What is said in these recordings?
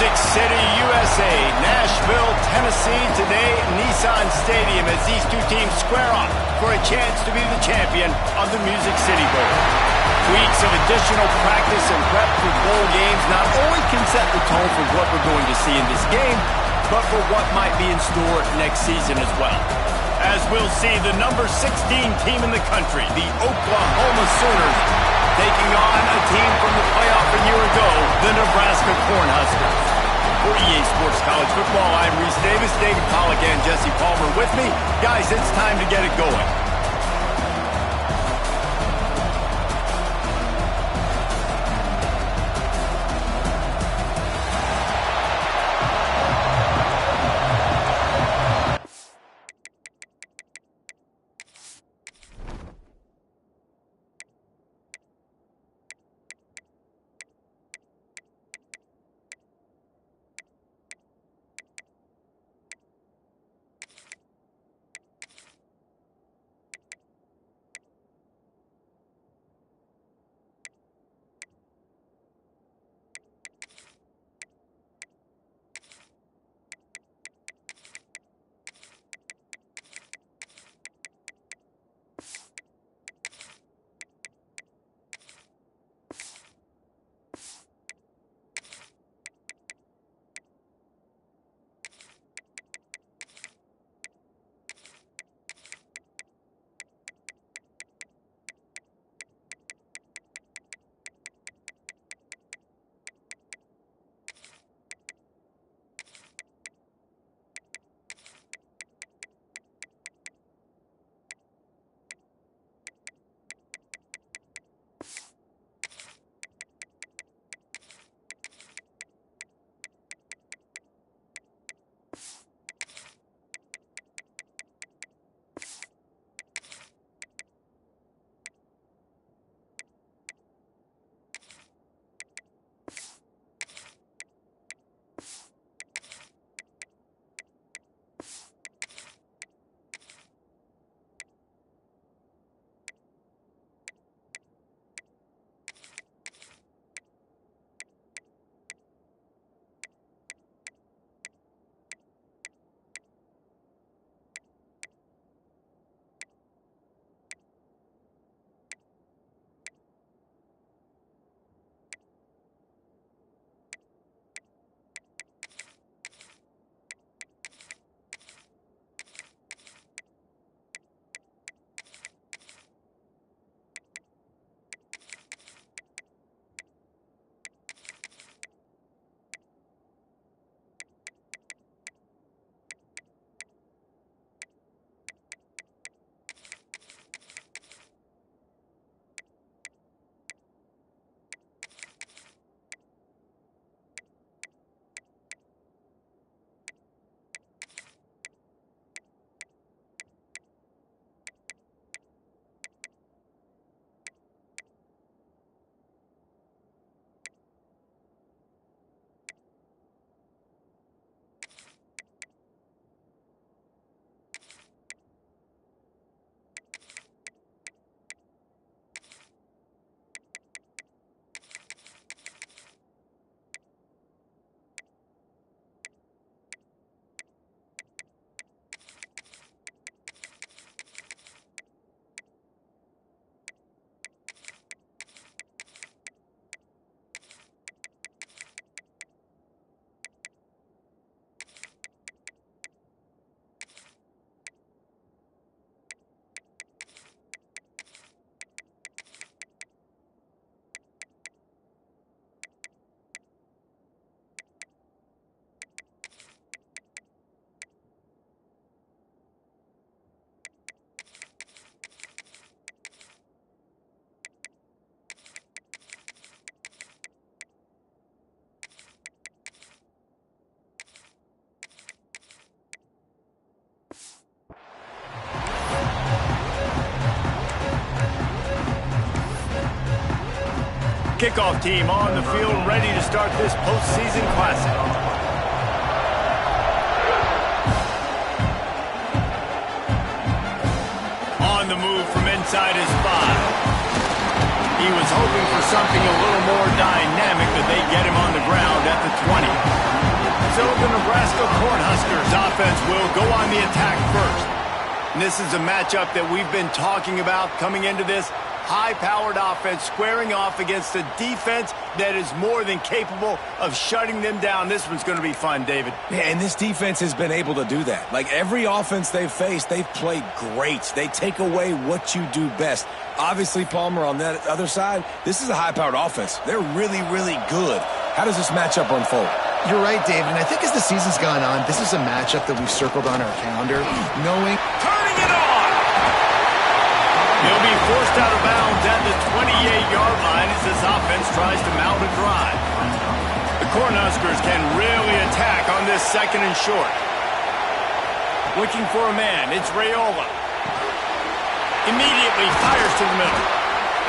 Music City, USA, Nashville, Tennessee, today Nissan Stadium as these two teams square off for a chance to be the champion of the Music City Bowl. Weeks of additional practice and prep for bowl games not only can set the tone for what we're going to see in this game, but for what might be in store next season as well. As we'll see the number 16 team in the country, the Oklahoma Sooners, taking on a team from the playoff a year ago, the Nebraska Cornhuskers. For EA Sports College Football, I'm Reese Davis, David Pollack, and Jesse Palmer with me. Guys, it's time to get it going. Kickoff team on the field, ready to start this postseason classic. On the move from inside his 5. He was hoping for something a little more dynamic, but they get him on the ground at the 20. so the Nebraska Cornhuskers offense will go on the attack first. And this is a matchup that we've been talking about coming into this. High-powered offense squaring off against a defense that is more than capable of shutting them down. This one's going to be fun, David. Yeah, and this defense has been able to do that. Like every offense they've faced, they've played great. They take away what you do best. Obviously, Palmer, on that other side, this is a high-powered offense. They're really, really good. How does this matchup unfold? You're right, David, and I think as the season's gone on, this is a matchup that we've circled on our calendar, knowing... Turning it on! He'll be forced out of bounds at the 28-yard line as this offense tries to mount a drive. The Cornhuskers can really attack on this second and short. Looking for a man, it's Raiola. Immediately fires to the middle.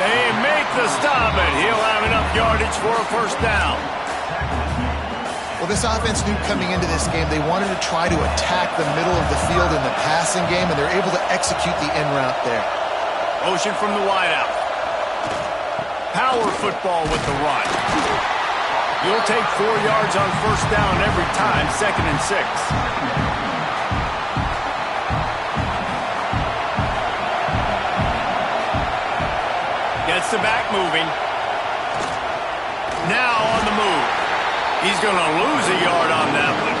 They make the stop, and he'll have enough yardage for a first down. Well, this offense knew coming into this game they wanted to try to attack the middle of the field in the passing game, and they're able to execute the in route there. Motion from the wideout. Power football with the run. You'll take 4 yards on first down every time, 2nd and 6. Gets the back moving. Now on the move. He's going to lose a yard on that one.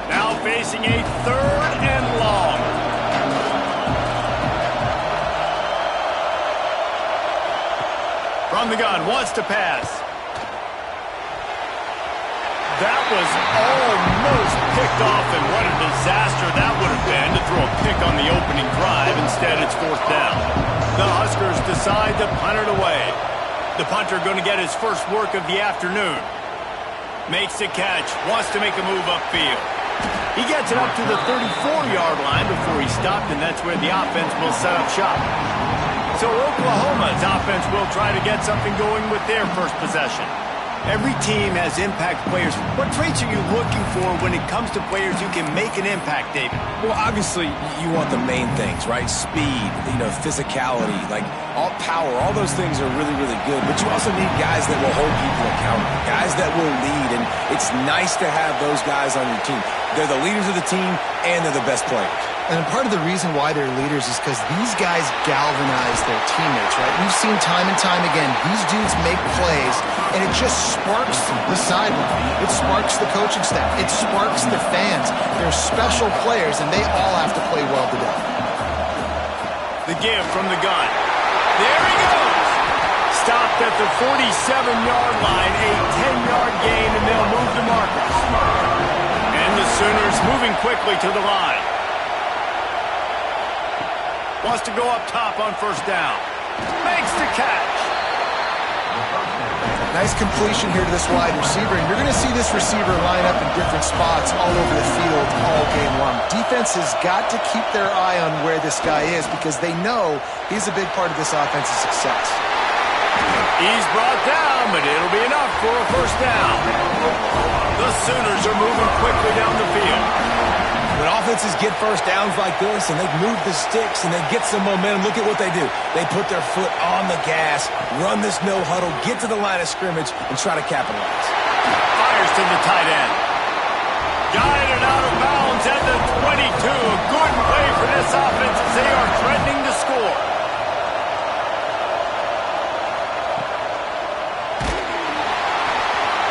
Now facing a 3rd and long. From the gun, wants to pass. That was almost picked off, and what a disaster that would have been to throw a pick on the opening drive. Instead, it's 4th down. The Huskers decide to punt it away. The punter going to get his first work of the afternoon. Makes the catch, wants to make a move upfield. He gets it up to the 34-yard line before he stopped, and that's where the offense will set up shop. So Oklahoma's offense will try to get something going with their first possession. Every team has impact players. What traits are you looking for when it comes to players who can make an impact, David? Well, obviously, you want the main things, right? Speed, physicality, like all power, all those things are really, really good. But you also need guys that will hold people accountable, guys that will lead, and it's nice to have those guys on your team. They're the leaders of the team, and they're the best players. And part of the reason why they're leaders is because these guys galvanize their teammates, right? We've seen time and time again, these dudes make plays, and it just sparks the sideline. It sparks the coaching staff. It sparks the fans. They're special players, and they all have to play well today. The give from the gun. There he goes! Stopped at the 47-yard line, a 10-yard gain, and they'll move the markers. And the Sooners moving quickly to the line. Wants to go up top on first down. Makes the catch. Nice completion here to this wide receiver, and you're going to see this receiver line up in different spots all over the field all game long. Defense has got to keep their eye on where this guy is because they know he's a big part of this offense's success. He's brought down, but it'll be enough for a first down. The Sooners are moving quickly down the field. When offenses get first downs like this and they move the sticks and they get some momentum, look at what they do. They put their foot on the gas, run this no huddle, get to the line of scrimmage, and try to capitalize. Fires to the tight end. Guided out of bounds at the 22. A good play for this offense as they are threatening to score.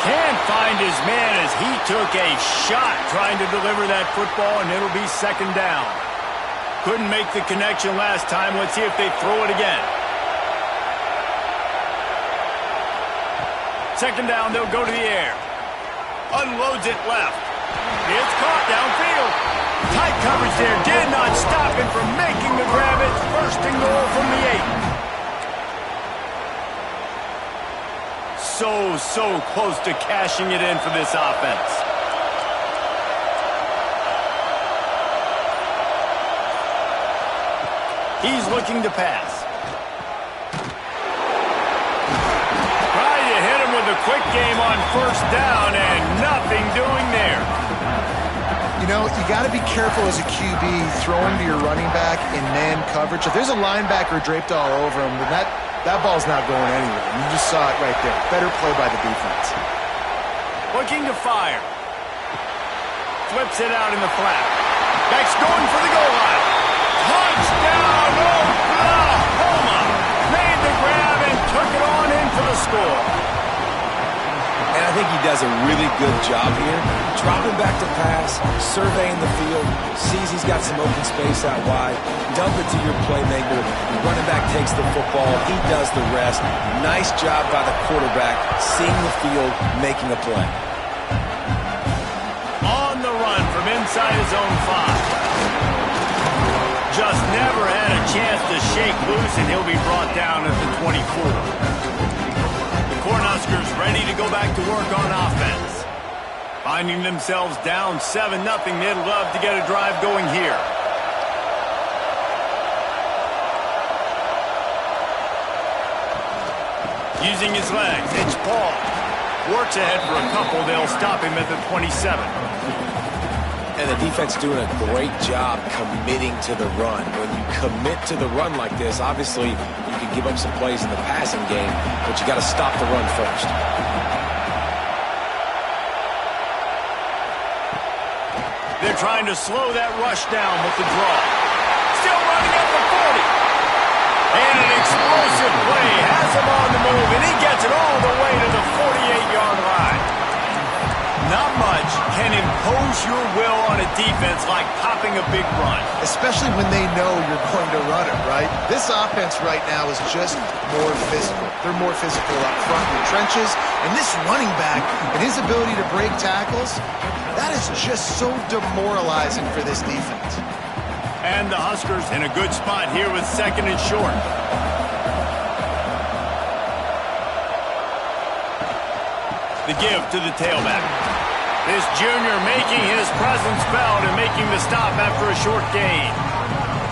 Can't find his man as he took a shot trying to deliver that football, and it'll be 2nd down. Couldn't make the connection last time. Let's see if they throw it again. 2nd down, they'll go to the air. Unloads it left. It's caught downfield. Tight coverage there did not stop him from making the grab. It's 1st and goal from the 8. So close to cashing it in for this offense. He's looking to pass. Trying to hit him with a quick game on first down, and nothing doing there. You know, you got to be careful as a QB throwing to your running back in man coverage. If there's a linebacker draped all over him, then that ball's not going anywhere. You just saw it right there. Better play by the defense. Looking to fire. Flips it out in the flat. Beck's going for the goal line. Touchdown, Oklahoma! Made the grab and took it on in for the score. And I think he does a really good job here. Dropping back to pass, surveying the field, sees he's got some open space out wide, dump it to your playmaker. The running back takes the football. He does the rest. Nice job by the quarterback, seeing the field, making a play. On the run from inside his own 5. Just never had a chance to shake loose, and he'll be brought down at the 24. Cornhuskers ready to go back to work on offense. Finding themselves down 7-0, they'd love to get a drive going here. Using his legs, it's Paul. Works ahead for a couple, they'll stop him at the 27. And the defense doing a great job committing to the run. When you commit to the run like this, obviously you can give up some plays in the passing game, but you got to stop the run first. They're trying to slow that rush down with the draw. Still running at the 40. And an explosive play has him on the move, and he gets it all the way to the 48-yard line. Not much can impose your will on a defense like popping a big run. Especially when they know you're going to run it, right? This offense right now is just more physical. They're more physical up front in the trenches. And this running back and his ability to break tackles, that is just so demoralizing for this defense. And the Huskers in a good spot here with 2nd and short. The give to the tailback. This junior making his presence felt and making the stop after a short gain.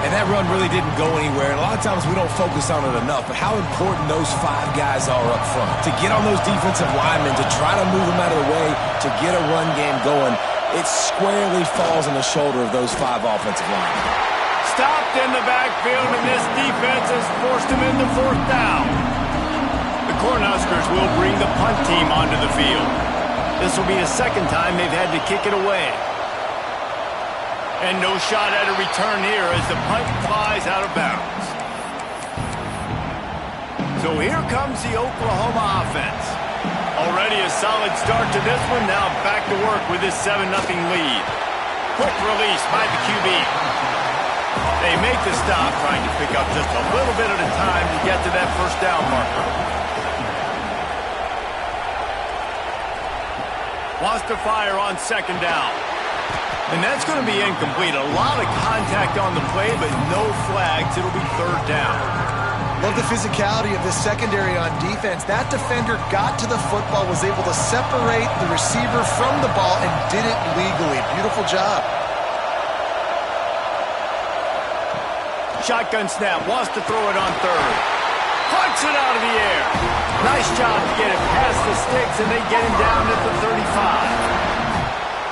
And that run really didn't go anywhere. And a lot of times we don't focus on it enough, but how important those 5 guys are up front. To get on those defensive linemen, to try to move them out of the way, to get a run game going, it squarely falls on the shoulder of those 5 offensive linemen. Stopped in the backfield, and this defense has forced him into 4th down. The Cornhuskers will bring the punt team onto the field. This will be the 2nd time they've had to kick it away. And no shot at a return here as the punt flies out of bounds. So here comes the Oklahoma offense. Already a solid start to this one, now back to work with this 7-0 lead. Quick release by the QB. They make the stop, trying to pick up just a little bit at a time to get to that 1st down marker. Wants to fire on 2nd down. And that's going to be incomplete. A lot of contact on the play, but no flags. It'll be 3rd down. Love the physicality of this secondary on defense. That defender got to the football, was able to separate the receiver from the ball, and did it legally. Beautiful job. Shotgun snap. Wants to throw it on 3rd. Punts it out of the air. Nice job to get it past the sticks, and they get him down at the 35.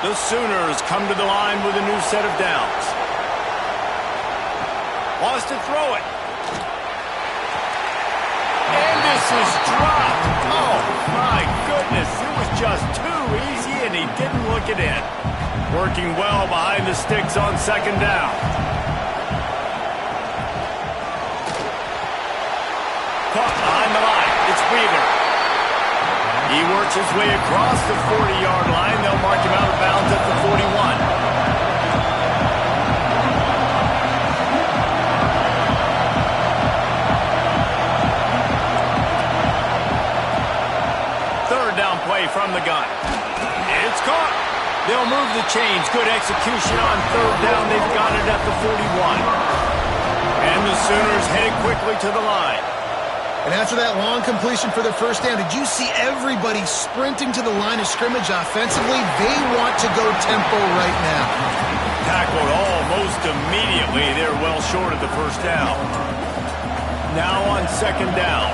The Sooners come to the line with a new set of downs. Wants to throw it. And this is dropped. Oh, my goodness. It was just too easy, and he didn't look it in. Working well behind the sticks on 2nd down. Caught behind the line. It's Weaver. He works his way across the 40-yard line. They'll mark him out of bounds at the 41. 3rd down play from the gun. It's caught. They'll move the chains. Good execution on 3rd down. They've got it at the 41. And the Sooners headed quickly to the line. And after that long completion for their 1st down, did you see everybody sprinting to the line of scrimmage offensively? They want to go tempo right now. Tackled almost immediately. They're well short of the 1st down. Now on 2nd down.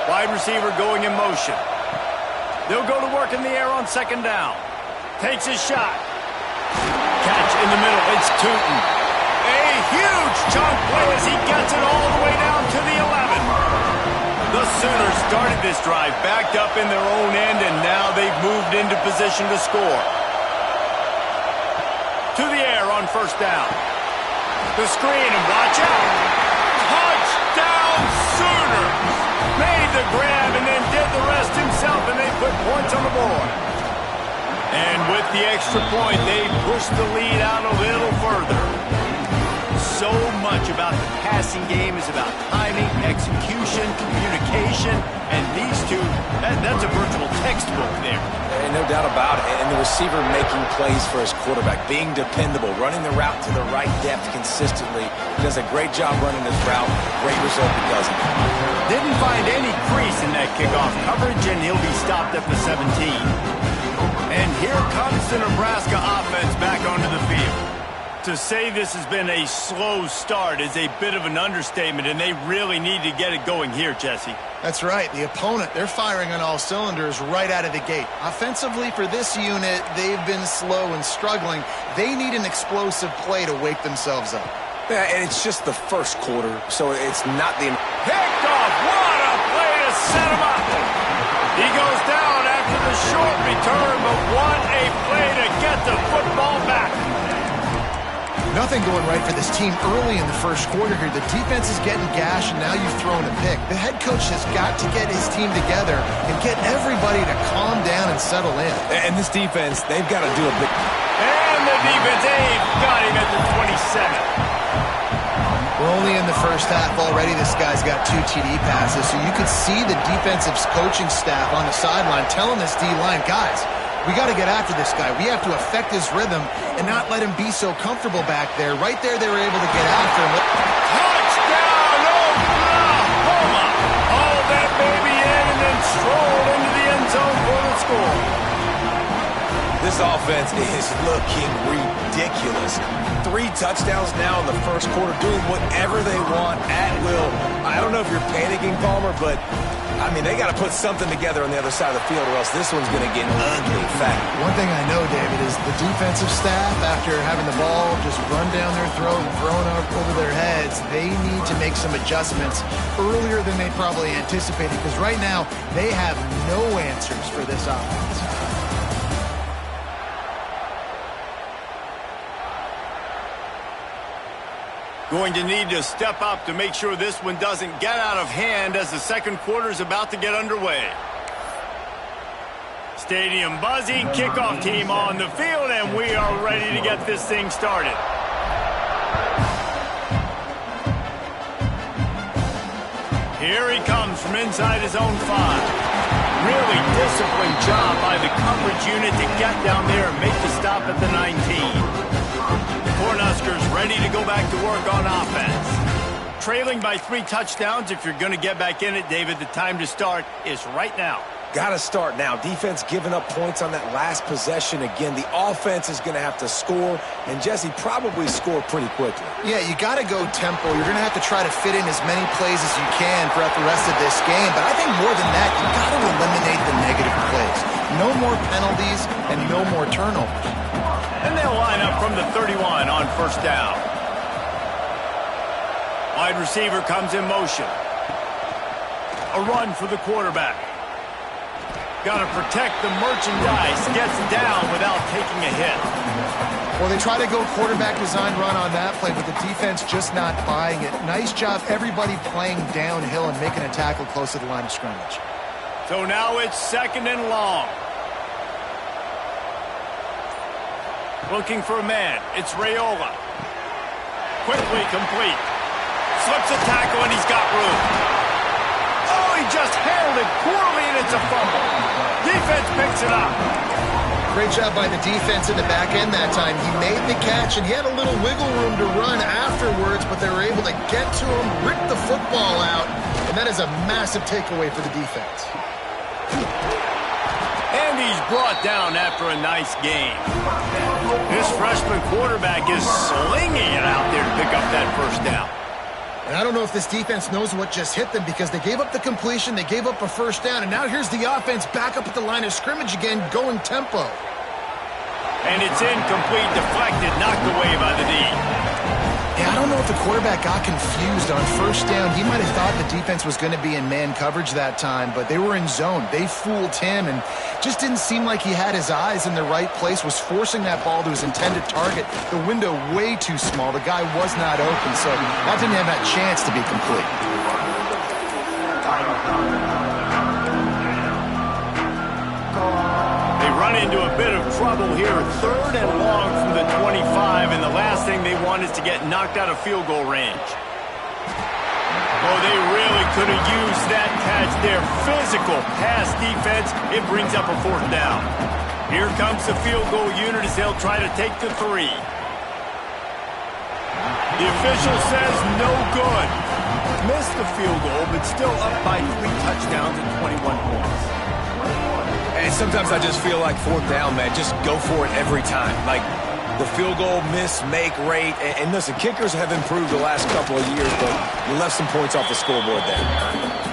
Wide receiver going in motion. They'll go to work in the air on second down. Takes his shot. Catch in the middle. It's Tootin. A huge chunk play as he gets it all the way down to the 11. The Sooners started this drive backed up in their own end, and now they've moved into position to score. To the air on first down. The screen, and watch out. Touchdown Sooners! Made the grab and then did the rest himself, and they put points on the board. And with the extra point, they pushed the lead out a little further. So much about the passing game is about timing, execution, communication, and these two, that's a virtual textbook there. And no doubt about it. And the receiver making plays for his quarterback, being dependable, running the route to the right depth consistently. He does a great job running his route. Great result because of it. Didn't find any crease in that kickoff coverage, and he'll be stopped at the 17. And here comes the Nebraska offense back onto the field. To say this has been a slow start is a bit of an understatement, and they really need to get it going here, Jesse. That's right. The opponent, they're firing on all cylinders right out of the gate. Offensively for this unit, they've been slow and struggling. They need an explosive play to wake themselves up. Yeah, and it's just the first quarter, so it's not the... Picked off! What a play to set him up! He goes down after the short return, but what a play to get the football back! Nothing going right for this team early in the first quarter here. The defense is getting gashed, and now you've thrown a pick. The head coach has got to get his team together and get everybody to calm down and settle in. And this defense, they've got to do a big... And the defense, they've got him at the 27. We're only in the first half already. This guy's got 2 TD passes, so you could see the defensive coaching staff on the sideline telling this D-line, guys, we got to get after this guy. We have to affect his rhythm and not let him be so comfortable back there. Right there, they were able to get after him. Touchdown, Oklahoma! Hauled that baby in and then strolled into the end zone for the score. This offense is looking ridiculous. 3 touchdowns now in the first quarter, doing whatever they want at will. I don't know if you're panicking, Palmer, but I mean, they got to put something together on the other side of the field, or else this one's going to get ugly fast. One thing I know, David, is the defensive staff, after having the ball just run down their throat and thrown over their heads, they need to make some adjustments earlier than they probably anticipated, because right now they have no answers for this offense. Going to need to step up to make sure this one doesn't get out of hand as the second quarter is about to get underway. Stadium buzzing, kickoff team on the field, and we are ready to get this thing started. Here he comes from inside his own 5. Really disciplined job by the coverage unit to get down there and make the stop at the 19. Cornhuskers ready to go back to work on offense. Trailing by 3 touchdowns. If you're going to get back in it, David, the time to start is right now. Got to start now. Defense giving up points on that last possession. Again, the offense is going to have to score, and Jesse probably score pretty quickly. Yeah, you got to go tempo. You're going to have to try to fit in as many plays as you can throughout the rest of this game. But I think more than that, you got to eliminate the negative plays. No more penalties and no more turnovers. And they'll line up from the 31 on first down. Wide receiver comes in motion. A run for the quarterback. Got to protect the merchandise. Gets down without taking a hit. Well, they try to go quarterback design run on that play, but the defense just not buying it. Nice job, everybody playing downhill and making a tackle close to the line of scrimmage. So now it's second and long. Looking for a man. It's Raiola. Quickly complete. Slips a tackle, and he's got room. Oh, he just handled it poorly, and it's a fumble. Defense picks it up. Great job by the defense in the back end that time. He made the catch, and he had a little wiggle room to run afterwards, but they were able to get to him, rip the football out, and that is a massive takeaway for the defense. And he's brought down after a nice game. This freshman quarterback is slinging it out there to pick up that first down. And I don't know if this defense knows what just hit them because they gave up the completion, they gave up a first down, and now here's the offense back up at the line of scrimmage again, going tempo. And it's incomplete, deflected, knocked away by the D. Yeah, I don't know if the quarterback got confused on first down. He might have thought the defense was going to be in man coverage that time, but they were in zone. They fooled him and just didn't seem like he had his eyes in the right place, was forcing that ball to his intended target. The window way too small. The guy was not open, so that didn't have that chance to be complete. Run into a bit of trouble here, 3rd and long from the 25, and the last thing they want is to get knocked out of field goal range. Oh, they really could have used that catch there. Physical pass defense. It brings up a 4th down. Here comes the field goal unit as they'll try to take the 3. The official says no good. Missed the field goal, but still up by 3 touchdowns and 21 points. And sometimes I just feel like 4th down, man, just go for it every time. Like the field goal miss, make rate. And listen, kickers have improved the last couple of years, but you left some points off the scoreboard there.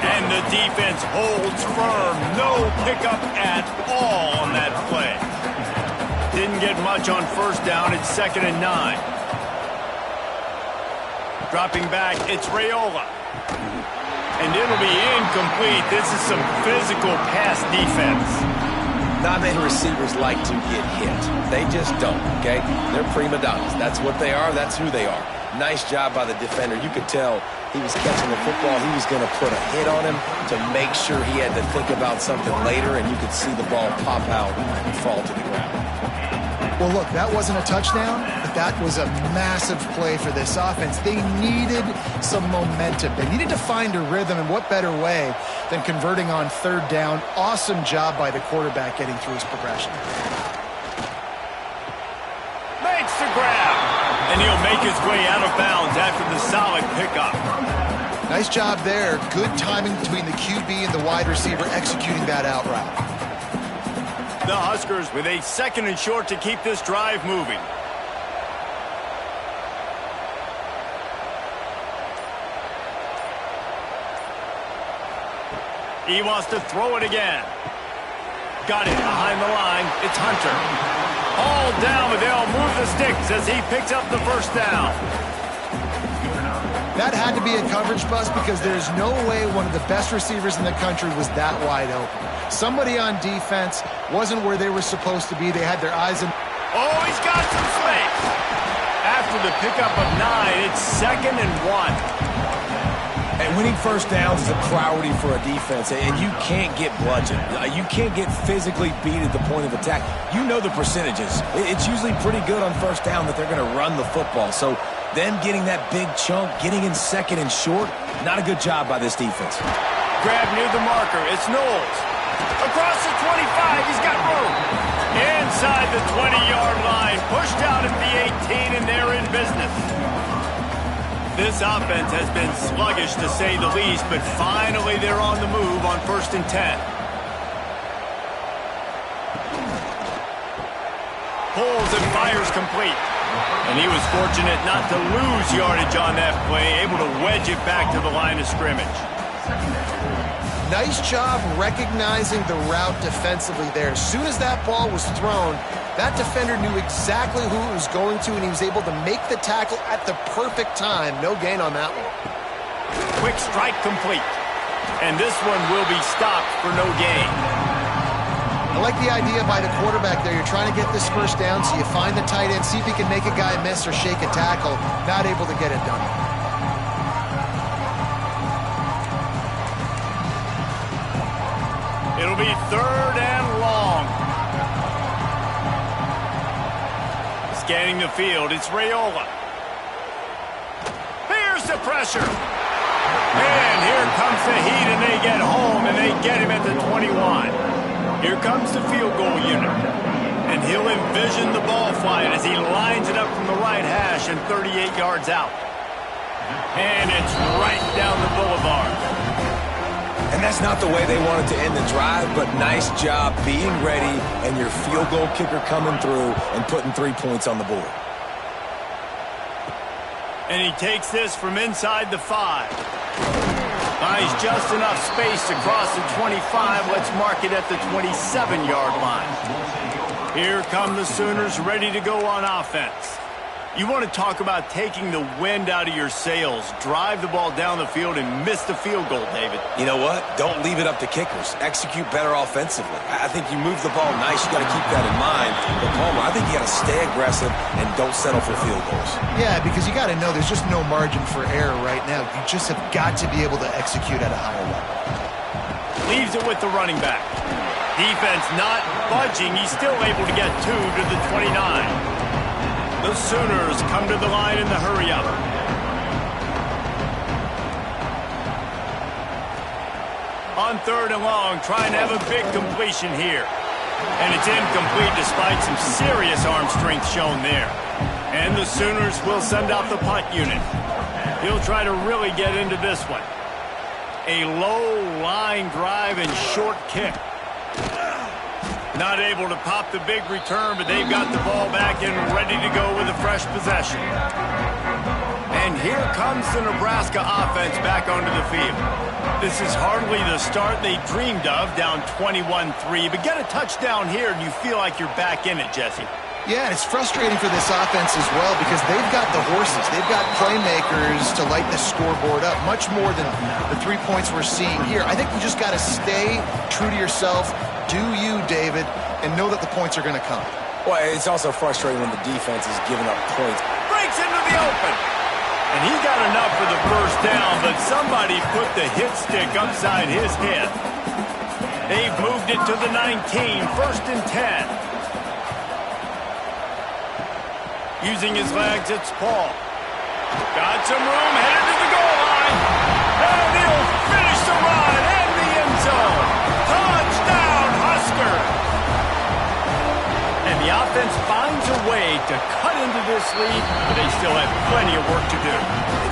And the defense holds firm. No pickup at all on that play. Didn't get much on first down. It's 2nd and 9. Dropping back, it's Raiola. And it'll be incomplete. This is some physical pass defense. Not many receivers like to get hit. They just don't, okay? They're prima donnas. That's what they are. That's who they are. Nice job by the defender. You could tell he was catching the football. He was going to put a hit on him to make sure he had to think about something later, and you could see the ball pop out and fall to the ground. Well, look, that wasn't a touchdown, but that was a massive play for this offense. They needed some momentum. They needed to find a rhythm, and what better way than converting on 3rd down. Awesome job by the quarterback getting through his progression. Makes the grab, and he'll make his way out of bounds after the solid pickup. Nice job there. Good timing between the QB and the wide receiver executing that out route. The Huskers with a 2nd and short to keep this drive moving. He wants to throw it again. Got it behind the line. It's Hunter. All down, but they'll move the sticks as he picks up the first down. That had to be a coverage bust because there's no way one of the best receivers in the country was that wide open. Somebody on defense wasn't where they were supposed to be. They had their eyes in. Oh, he's got some space. After the pickup of 9, it's 2nd and 1. And winning first downs is a priority for a defense, and you can't get bludgeoned. You can't get physically beat at the point of attack. You know the percentages. It's usually pretty good on first down that they're going to run the football. So them getting that big chunk, getting in 2nd and short, not a good job by this defense. Grab near the marker. It's Knowles. Across the 25, he's got room. Inside the 20-yard line, pushed out at the 18, and they're in business. This offense has been sluggish, to say the least, but finally they're on the move on 1st and 10. Pulls and fires complete. And he was fortunate not to lose yardage on that play, able to wedge it back to the line of scrimmage. Nice job recognizing the route defensively there. As soon as that ball was thrown, that defender knew exactly who it was going to, and he was able to make the tackle at the perfect time. No gain on that one. Quick strike complete. And this one will be stopped for no gain. I like the idea by the quarterback there. You're trying to get this first down, so you find the tight end, see if he can make a guy miss or shake a tackle. Not able to get it done. It'll be 3rd and long. Scanning the field, it's Raiola. Here's the pressure. And here comes the heat, and they get home, and they get him at the 21. Here comes the field goal unit. And he'll envision the ball flying as he lines it up from the right hash and 38 yards out. And it's right down the boulevard. And that's not the way they wanted to end the drive, but nice job being ready and your field goal kicker coming through and putting 3 points on the board. And he takes this from inside the 5. He's just enough space to cross the 25. Let's mark it at the 27-yard line. Here come the Sooners ready to go on offense. You want to talk about taking the wind out of your sails. Drive the ball down the field and miss the field goal, David. You know what? Don't leave it up to kickers. Execute better offensively. I think you move the ball nice. You got to keep that in mind. But Palmer, I think you got to stay aggressive and don't settle for field goals. Yeah, because you got to know there's just no margin for error right now. You just have got to be able to execute at a higher level. Leaves it with the running back. Defense not budging. He's still able to get 2 to the 29. The Sooners come to the line in the hurry-up. On 3rd and long, trying to have a big completion here. And it's incomplete despite some serious arm strength shown there. And the Sooners will send out the punt unit. He'll try to really get into this one. A low line drive and short kick. Not able to pop the big return, but they've got the ball back and ready to go with a fresh possession. And here comes the Nebraska offense back onto the field. This is hardly the start they dreamed of, down 21-3, but get a touchdown here and you feel like you're back in it, Jesse. Yeah, and it's frustrating for this offense as well because they've got the horses. They've got playmakers to light the scoreboard up, much more than the 3 points we're seeing here. I think you just got to stay true to yourself. Do you, David, and know that the points are going to come. Well, it's also frustrating when the defense is giving up points. Breaks into the open. And he got enough for the first down, but somebody put the hit stick upside his head. They've moved it to the 19, 1st and 10. Using his legs, it's Paul. Got some room, headed to the goal line. And he'll finish the run in the end zone. Touchdown, Husker! And the offense finds a way to cut into this lead, but they still have plenty of work to do.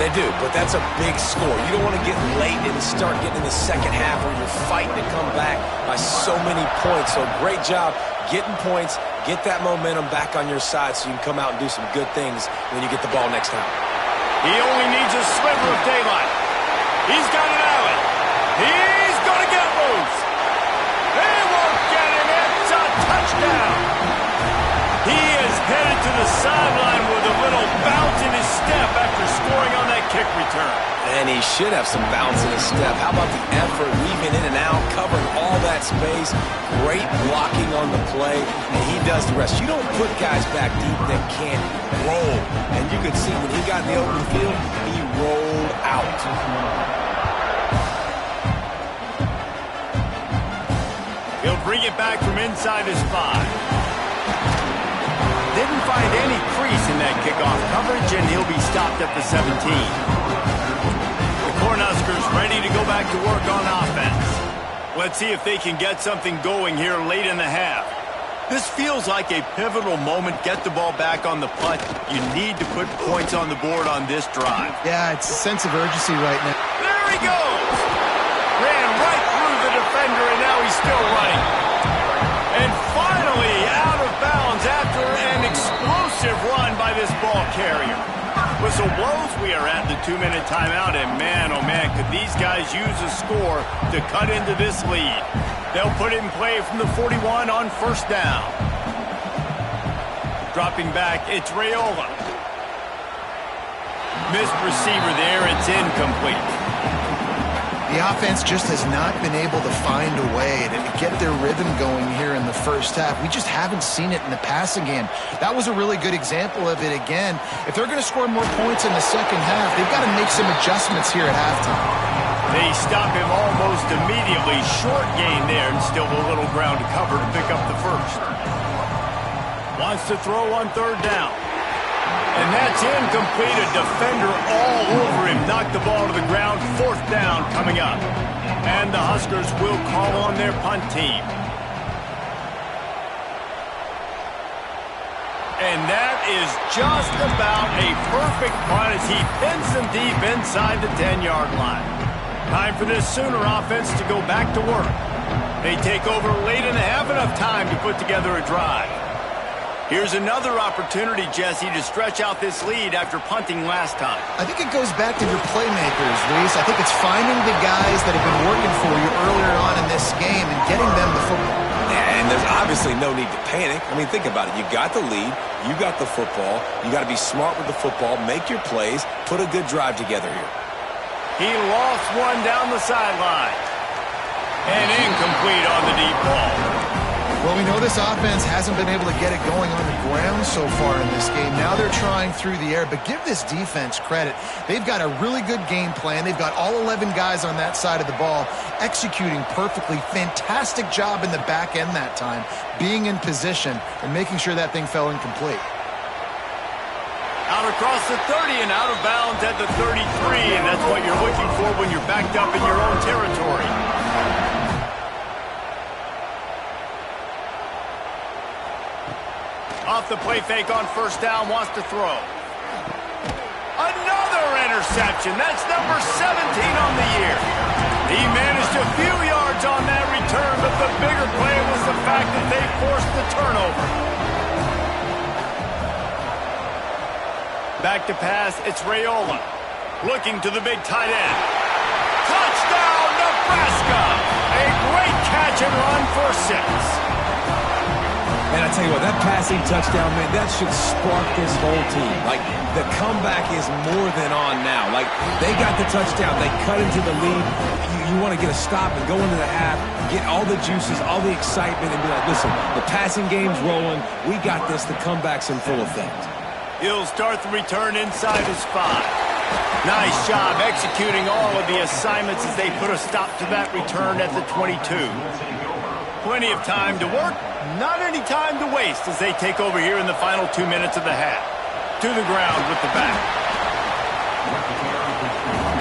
They do, but that's a big score. You don't want to get late and start getting in the second half where you're fighting to come back by so many points. So great job getting points, get that momentum back on your side so you can come out and do some good things when you get the ball next time. He only needs a sliver of daylight. He's got an alley. He's going to get loose. They won't get him. It's a touchdown. He is headed to the sideline with a little bounce in his step after scoring on that kick return. And he should have some bounce in his step. How about the effort, weaving in and out, covering all that space, great blocking on the play, and he does the rest. You don't put guys back deep that can't roll. And you could see when he got in the open field, he rolled out. He'll bring it back from inside his 5. Didn't find any crease in that kickoff coverage, and he'll be stopped at the 17. The Cornhuskers ready to go back to work on offense. Let's see if they can get something going here late in the half. This feels like a pivotal moment. Get the ball back on the punt. You need to put points on the board on this drive. Yeah, it's a sense of urgency right now. There he goes! Ran right through the defender, and now he's still running. And finally out of bounds after an explosive run by this ball carrier. Whistle blows. We are at the 2-minute timeout, and man, oh man, could these guys use a score to cut into this lead. They'll put it in play from the 41 on 1st down. Dropping back, it's Raiola. Missed receiver there, it's incomplete. The offense just has not been able to find a way to get their rhythm going here in the first half. We just haven't seen it in the passing game. That was a really good example of it again. If they're going to score more points in the second half, they've got to make some adjustments here at halftime. They stop him almost immediately. Short gain there and still a little ground to cover to pick up the first. Wants to throw on 3rd down. And that's incomplete. A defender all over him. Knocked the ball to the ground. 4th down coming up. And the Huskers will call on their punt team. And that is just about a perfect punt as he pins them deep inside the 10-yard line. Time for this Sooner offense to go back to work. They take over late in the half, enough time to put together a drive. Here's another opportunity, Jesse, to stretch out this lead after punting last time. I think it goes back to your playmakers, Reese. I think it's finding the guys that have been working for you earlier on in this game and getting them the football. And there's obviously no need to panic. I mean, think about it. You got the lead. You got the football. You got to be smart with the football. Make your plays. Put a good drive together here. He lost one down the sideline. And incomplete on the deep ball. Well, we know this offense hasn't been able to get it going on the ground so far in this game. Now they're trying through the air, but give this defense credit. They've got a really good game plan. They've got all 11 guys on that side of the ball executing perfectly. Fantastic job in the back end that time, being in position and making sure that thing fell incomplete. Out across the 30 and out of bounds at the 33, and that's what you're looking for when you're backed up in your own territory. Off the play fake on first down, wants to throw. Another interception. That's number 17 on the year. He managed a few yards on that return, but the bigger play was the fact that they forced the turnover. Back to pass, it's Raiola. Looking to the big tight end. Touchdown, Nebraska! A great catch and run for 6. And I tell you what, that passing touchdown, man, that should spark this whole team. Like, the comeback is more than on now. Like, they got the touchdown. They cut into the lead. You want to get a stop and go into the half, get all the juices, all the excitement, and be like, listen, the passing game's rolling. We got this. The comeback's in full effect. He'll start the return inside his 5. Nice job executing all of the assignments as they put a stop to that return at the 22. Plenty of time to work, not any time to waste as they take over here in the final 2 minutes of the half. To the ground with the back.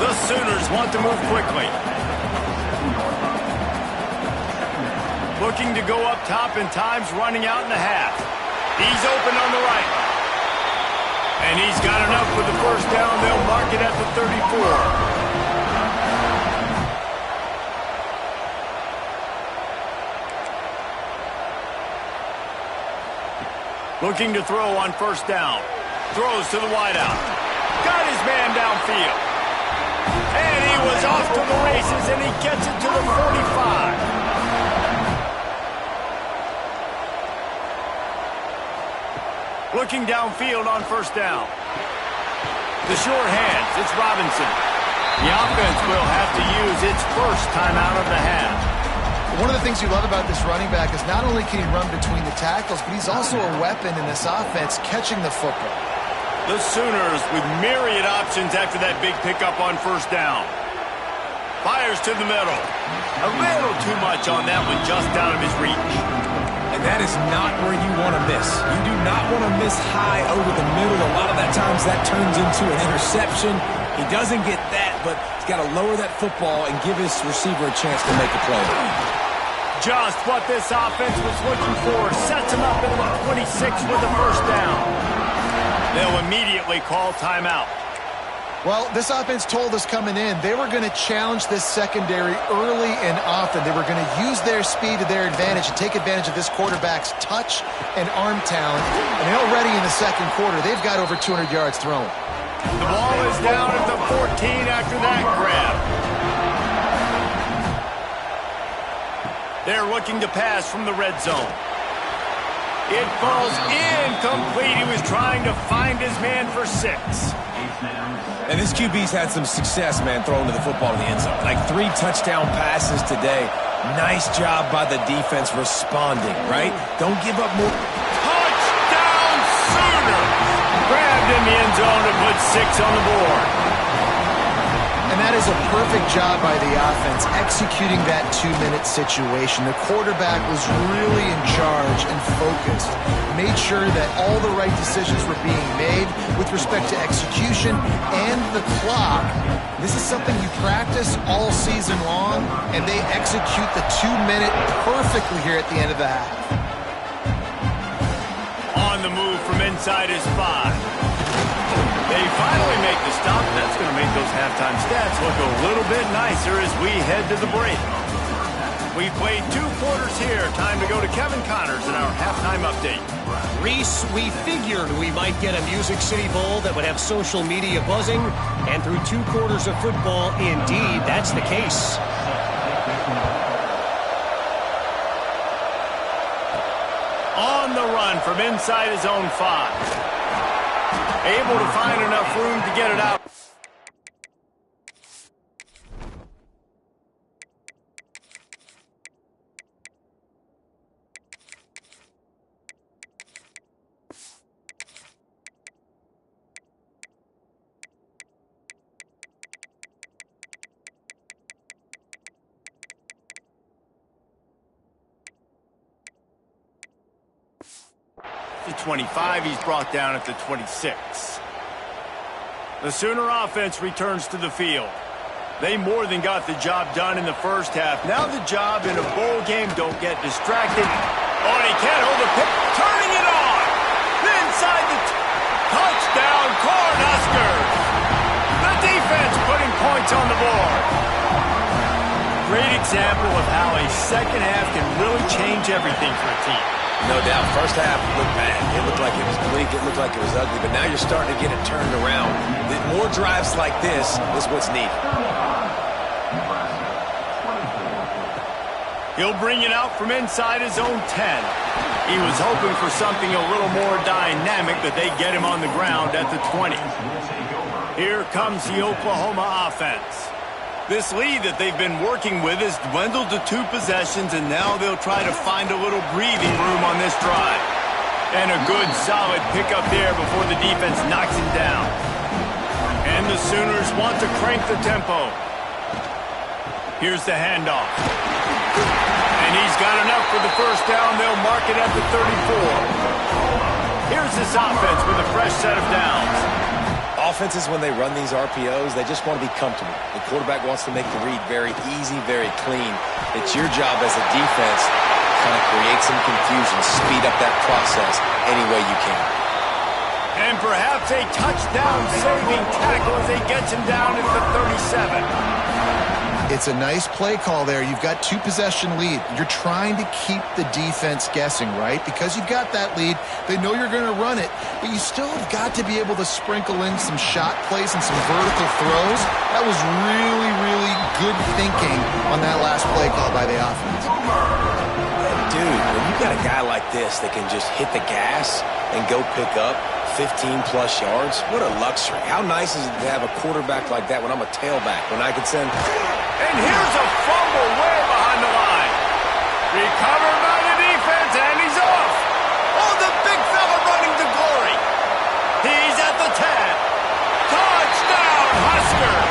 The Sooners want to move quickly. Looking to go up top, and time's running out in the half. He's open on the right. And he's got enough for the first down. They'll mark it at the 34. Looking to throw on first down. Throws to the wideout. Got his man downfield. And he was off to the races, and he gets it to the 45. Looking downfield on first down. The short hands, it's Robinson. The offense will have to use its first timeout of the half. One of the things you love about this running back is not only can he run between the tackles, but he's also a weapon in this offense catching the football. The Sooners with myriad options after that big pickup on first down. Fires to the middle. A little too much on that one, just out of his reach. And that is not where you want to miss. You do not want to miss high over the middle. A lot of that times that turns into an interception. He doesn't get that, but he's got to lower that football and give his receiver a chance to make a play. Just what this offense was looking for. Sets him up at the 26 with the first down. They'll immediately call timeout. Well, this offense told us coming in they were going to challenge this secondary early and often. They were going to use their speed to their advantage and take advantage of this quarterback's touch and arm talent. And already in the second quarter, they've got over 200 yards thrown. The ball is down at the 14 after that grab. They're looking to pass from the red zone. It falls incomplete. He was trying to find his man for 6. And this QB's had some success, man, throwing to the football in the end zone. Like 3 touchdown passes today. Nice job by the defense responding, right? Don't give up more. Touchdown Sooners! Grabbed in the end zone to put 6 on the board. And that is a perfect job by the offense, executing that 2-minute situation. The quarterback was really in charge and focused. Made sure that all the right decisions were being made with respect to execution and the clock. This is something you practice all season long, and they execute the 2-minute perfectly here at the end of the half. On the move from inside his 5. They finally make the stop. That's going to make those halftime stats look a little bit nicer as we head to the break. We've played 2 quarters here. Time to go to Kevin Connors in our halftime update. Reese, we figured we might get a Music City Bowl that would have social media buzzing, and through 2 quarters of football, indeed, that's the case. On the run from inside his own 5. Able to find enough room to get it out. The 25, he's brought down at the 26. The Sooner offense returns to the field. They more than got the job done in the first half. Now the job in a bowl game, don't get distracted. Oh, and he can't hold the pick. Turning it on. Inside the touchdown, Cornhuskers. The defense putting points on the board. Great example of how a second half can really change everything for a team. No doubt. First half looked bad. It looked like it was bleak. It looked like it was ugly. But now you're starting to get it turned around. More drives like this is what's needed. He'll bring it out from inside his own 10. He was hoping for something a little more dynamic, but they get him on the ground at the 20. Here comes the Oklahoma offense. This lead that they've been working with has dwindled to 2 possessions, and now they'll try to find a little breathing room on this drive. And a good, solid pickup there before the defense knocks him down. And the Sooners want to crank the tempo. Here's the handoff. And he's got enough for the first down. They'll mark it at the 34. Here's this offense with a fresh set of downs. Offenses, when they run these RPOs, they just want to be comfortable. The quarterback wants to make the read very easy, very clean. It's your job as a defense to kind of create some confusion, speed up that process any way you can. And perhaps a touchdown-saving tackle as he gets him down at the 37. It's a nice play call there. You've got 2-possession lead. You're trying to keep the defense guessing, right? Because you've got that lead, they know you're going to run it, but you still have got to be able to sprinkle in some shot plays and some vertical throws. That was really, really good thinking on that last play call by the offense. Dude, when you got a guy like this that can just hit the gas and go pick up 15-plus yards, what a luxury. How nice is it to have a quarterback like that when I'm a tailback, when I can send... And here's a fumble way behind the line. Recovered by the defense, and he's off. Oh, the big fella running to glory. He's at the 10. Touchdown, Huskers.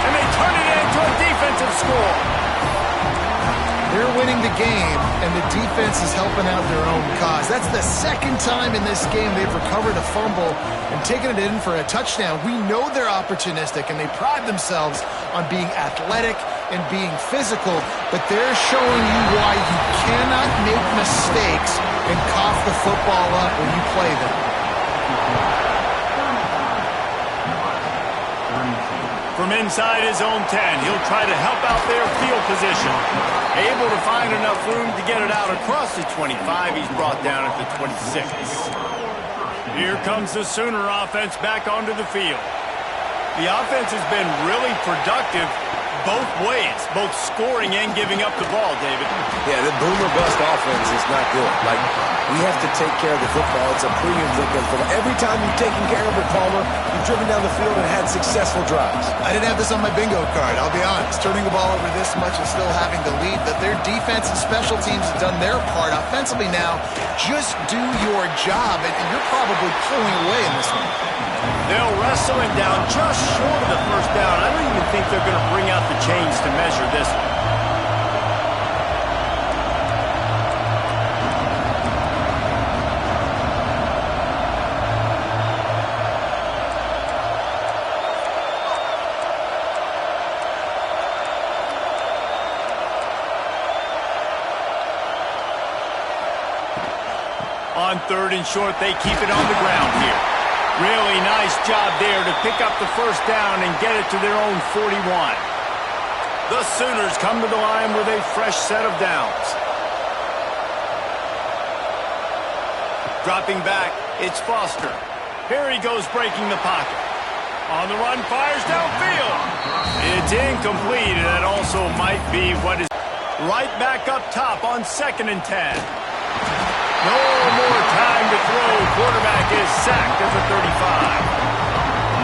And they turn it into a defensive score. They're winning the game, and the defense is helping out their own cause. That's the second time in this game they've recovered a fumble and taken it in for a touchdown. We know they're opportunistic, and they pride themselves on being athletic and being physical, but they're showing you why you cannot make mistakes and cough the football up when you play them. From inside his own 10, he'll try to help out their field position. Able to find enough room to get it out across the 25. He's brought down at the 26. Here comes the Sooner offense back onto the field. The offense has been really productive both ways, both scoring and giving up the ball, David. Yeah, the boomer-bust offense is not good. Like, we have to take care of the football. It's a premium football. Every time you've taken care of it, Palmer, you've driven down the field and had successful drives. I didn't have this on my bingo card, I'll be honest. Turning the ball over this much and still having the lead, but their defense and special teams have done their part. Offensively now, just do your job, and you're probably pulling away in this one. They'll wrestle him down just short of the first down. I don't even think they're going to bring out the chains to measure this one. On 3rd and short, they keep it on the ground here. Really nice job there to pick up the first down and get it to their own 41. The Sooners come to the line with a fresh set of downs. Dropping back, it's Foster. Here he goes breaking the pocket. On the run, fires downfield. It's incomplete, and that also might be what is right back up top on 2nd and 10. No more time to throw. Quarterback is sacked at the 35.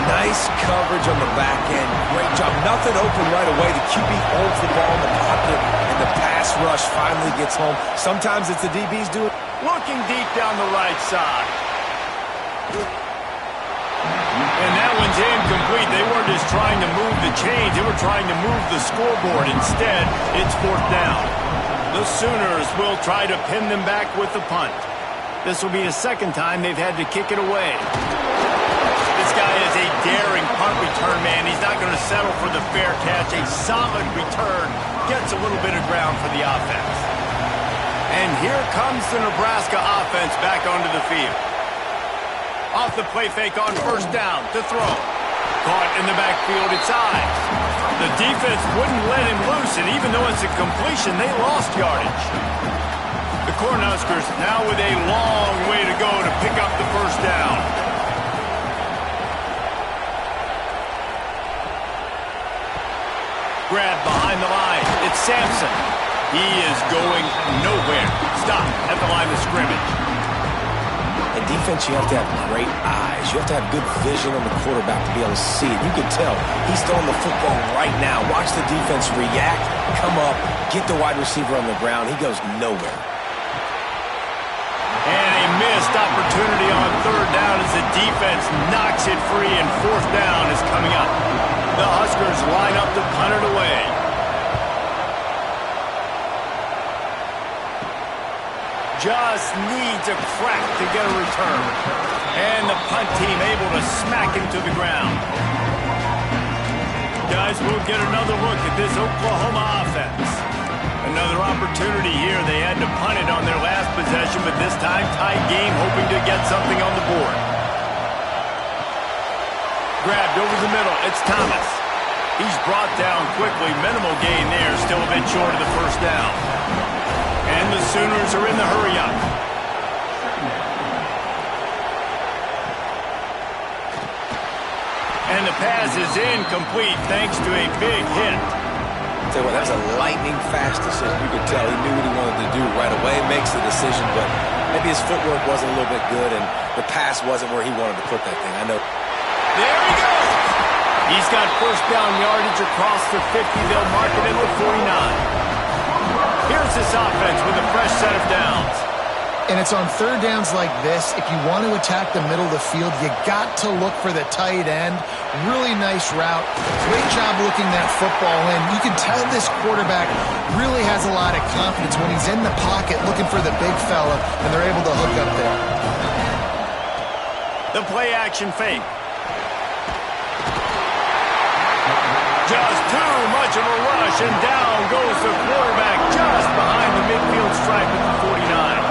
Nice coverage on the back end. Great job. Nothing open right away. The QB holds the ball in the pocket, and the pass rush finally gets home. Sometimes it's the DBs do it. Looking deep down the right side. And that one's incomplete. They weren't just trying to move the chains. They were trying to move the scoreboard. Instead, it's 4th down. The Sooners will try to pin them back with the punt. This will be the 2nd time they've had to kick it away. This guy is a daring punt return man. He's not going to settle for the fair catch. A solid return gets a little bit of ground for the offense. And here comes the Nebraska offense back onto the field. Off the play fake on 1st down to throw. Caught in the backfield, it's Ives. The defense wouldn't let him loose, and even though it's a completion, they lost yardage. The Cornhuskers now with a long way to go to pick up the 1st down. Grab behind the line. It's Sampson. He is going nowhere. Stop at the line of scrimmage. In defense, you have to have great eyes. You have to have good vision on the quarterback to be able to see it. You can tell he's throwing the football right now. Watch the defense react, come up, get the wide receiver on the ground. He goes nowhere. And a missed opportunity on 3rd down as the defense knocks it free, and 4th down is coming up. The Huskers line up to punt it away. Just needs a crack to get a return. And the punt team able to smack him to the ground. Guys, we'll get another look at this Oklahoma offense. Another opportunity here. They had to punt it on their last possession, but this time tied game, hoping to get something on the board. Grabbed over the middle. It's Thomas. He's brought down quickly. Minimal gain there. Still a bit short of the 1st down. And the Sooners are in the hurry-up. And the pass is incomplete thanks to a big hit. Tell you what, that was a lightning-fast decision. You could tell he knew what he wanted to do right away. Makes the decision, but maybe his footwork wasn't a little bit good, and the pass wasn't where he wanted to put that thing. I know. There he goes. He's got 1st down yardage across the 50. They'll mark it in the 49. Here's this offense with a fresh set of downs. And it's on 3rd downs like this. If you want to attack the middle of the field, you got to look for the tight end. Really nice route. Great job looking that football in. You can tell this quarterback really has a lot of confidence when he's in the pocket looking for the big fella, and they're able to hook up there. The play action fake. Just too much of a rush, and down goes the quarterback just behind the midfield stripe at the 49.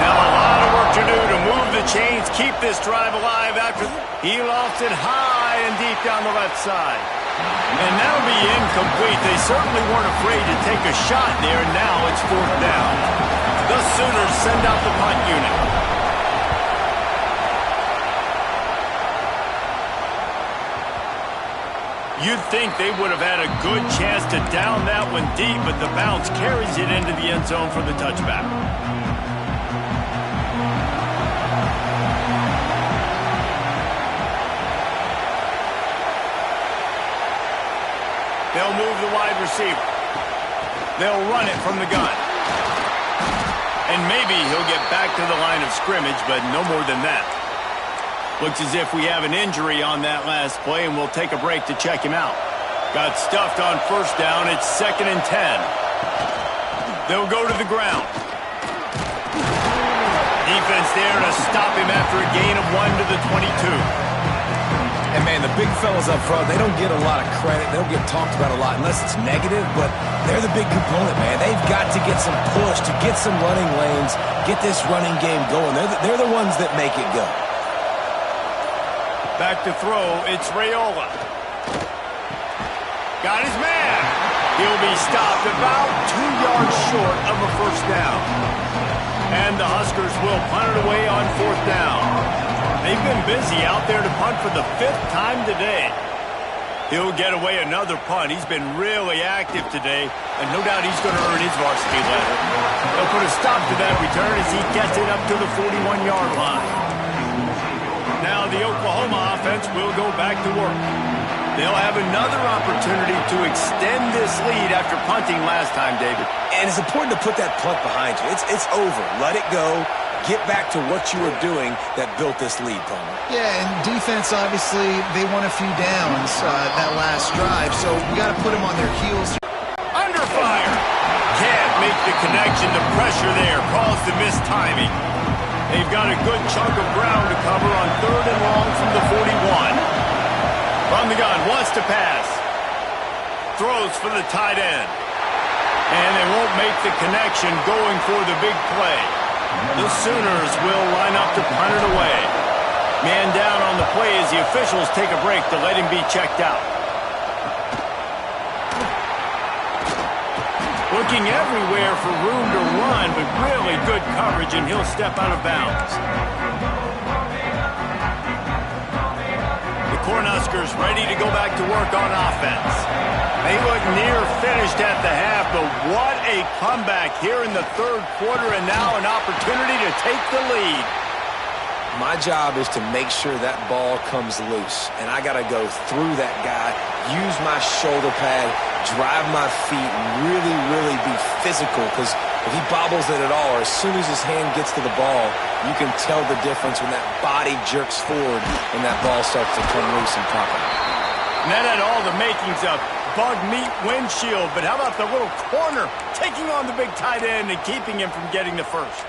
Now a lot of work to do to move the chains, keep this drive alive after he lofts it high and deep down the left side. And that'll be incomplete. They certainly weren't afraid to take a shot there, and now it's 4th down. The Sooners send out the punt unit. You'd think they would have had a good chance to down that one deep, but the bounce carries it into the end zone for the touchback. They'll move the wide receiver. They'll run it from the gun. And maybe he'll get back to the line of scrimmage, but no more than that. Looks as if we have an injury on that last play, and we'll take a break to check him out. Got stuffed on 1st down. It's 2nd and 10. They'll go to the ground. Defense there to stop him after a gain of 1 to the 22. And, man, the big fellas up front, they don't get a lot of credit. They don't get talked about a lot unless it's negative, but they're the big component, man. They've got to get some push, to get some running lanes, get this running game going. They're the ones that make it go. Back to throw, it's Raiola. Got his man. He'll be stopped about 2 yards short of a first down. And the Huskers will punt it away on 4th down. They've been busy out there to punt for the 5th time today. He'll get away another punt. He's been really active today, and no doubt he's going to earn his varsity letter. They'll put a stop to that return as he gets it up to the 41-yard line. Now the Oklahoma offense will go back to work. They'll have another opportunity to extend this lead after punting last time, David. And it's important to put that punt behind you. It's over. Let it go. Get back to what you were doing that built this lead, Palmer. Yeah, and defense, obviously, they won a few downs that last drive, so we got to put them on their heels. Under fire. Can't make the connection. The pressure there caused the missed timing. They've got a good chunk of ground to cover on 3rd and long from the 41. From the gun, wants to pass. Throws for the tight end. And they won't make the connection going for the big play. The Sooners will line up to punt it away. Man down on the play as the officials take a break to let him be checked out. Looking everywhere for room to run, but really good coverage, and he'll step out of bounds. The Cornhuskers ready to go back to work on offense. They look near finished at the half, but what a comeback here in the 3rd quarter, and now an opportunity to take the lead. My job is to make sure that ball comes loose, and I got to go through that guy, use my shoulder pad, drive my feet, and really, really be physical, because if he bobbles it at all, or as soon as his hand gets to the ball, you can tell the difference when that body jerks forward and that ball starts to come loose and pop out. And that had all the makings of bug meat windshield, but how about the little corner taking on the big tight end and keeping him from getting the first?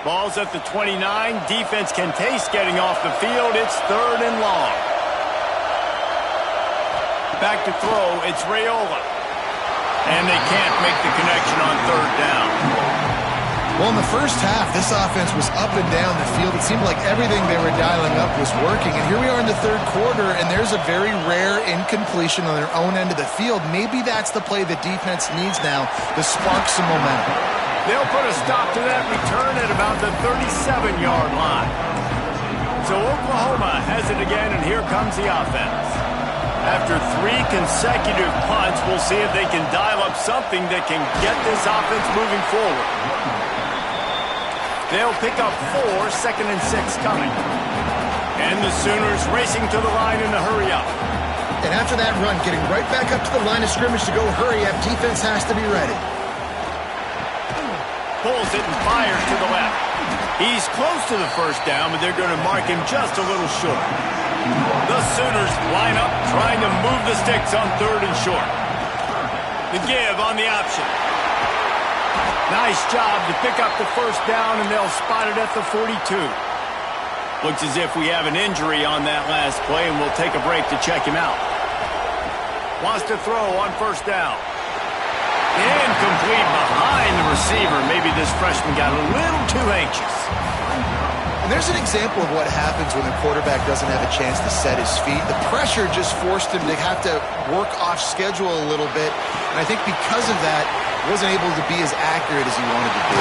Ball's at the 29. Defense can taste getting off the field. It's 3rd and long. Back to throw. It's Raiola. And they can't make the connection on 3rd down. Well, in the first half, this offense was up and down the field. It seemed like everything they were dialing up was working. And here we are in the 3rd quarter, and there's a very rare incompletion on their own end of the field. Maybe that's the play the defense needs now to spark some momentum. They'll put a stop to that return at about the 37-yard line. So Oklahoma has it again, and here comes the offense. After 3 consecutive punts, we'll see if they can dial up something that can get this offense moving forward. They'll pick up 4, 2nd and 6 coming. And the Sooners racing to the line in a hurry up. And after that run, getting right back up to the line of scrimmage to go hurry up, defense has to be ready. Pulls it and fires to the left. He's close to the first down, but they're going to mark him just a little short. The Sooners line up, trying to move the sticks on 3rd and short. The give on the option. Nice job to pick up the first down, and they'll spot it at the 42. Looks as if we have an injury on that last play, and we'll take a break to check him out. Wants to throw on 1st down. Incomplete behind the receiver. Maybe this freshman got a little too anxious. And there's an example of what happens when the quarterback doesn't have a chance to set his feet. The pressure just forced him to have to work off schedule a little bit. And I think because of that, he wasn't able to be as accurate as he wanted to be.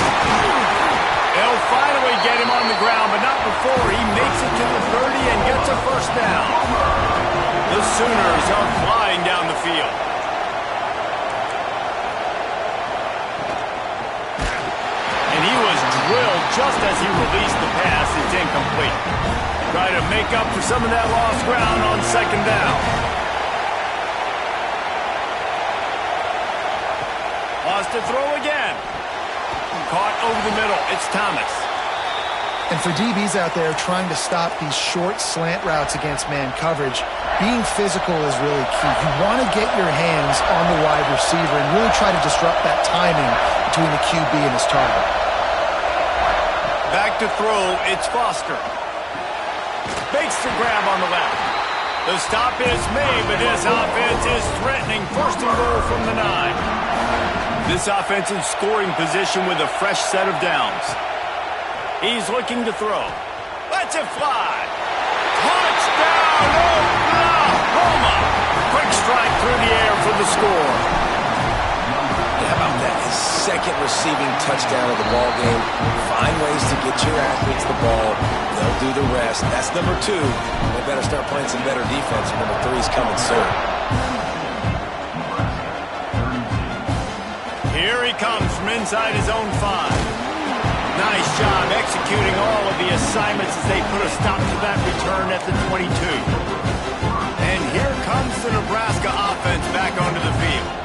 They'll finally get him on the ground, but not before he makes it to the 30 and gets a first down. The Sooners are flying down the field. And he was drilled just as he released the pass. It's incomplete. Try to make up for some of that lost ground on 2nd down. Lost to throw again. Caught over the middle. It's Thomas. And for DBs out there trying to stop these short slant routes against man coverage, being physical is really key. You want to get your hands on the wide receiver and really try to disrupt that timing between the QB and his target. Back to throw, it's Foster. Makes the grab on the left. The stop is made, but this offense is threatening. 1st and goal from the 9. This offense in scoring position with a fresh set of downs. He's looking to throw. Lets it fly. Touchdown! Touchdown, Oklahoma! Quick strike through the air for the score. How about that? His second receiving touchdown of the ball game. Find ways to get your athletes the ball. They'll do the rest. That's number 2. They better start playing some better defense. Number 3 is coming soon. Here he comes from inside his own 5. Nice job executing all of the assignments as they put a stop to that return at the 22. And here comes the Nebraska offense back onto the field.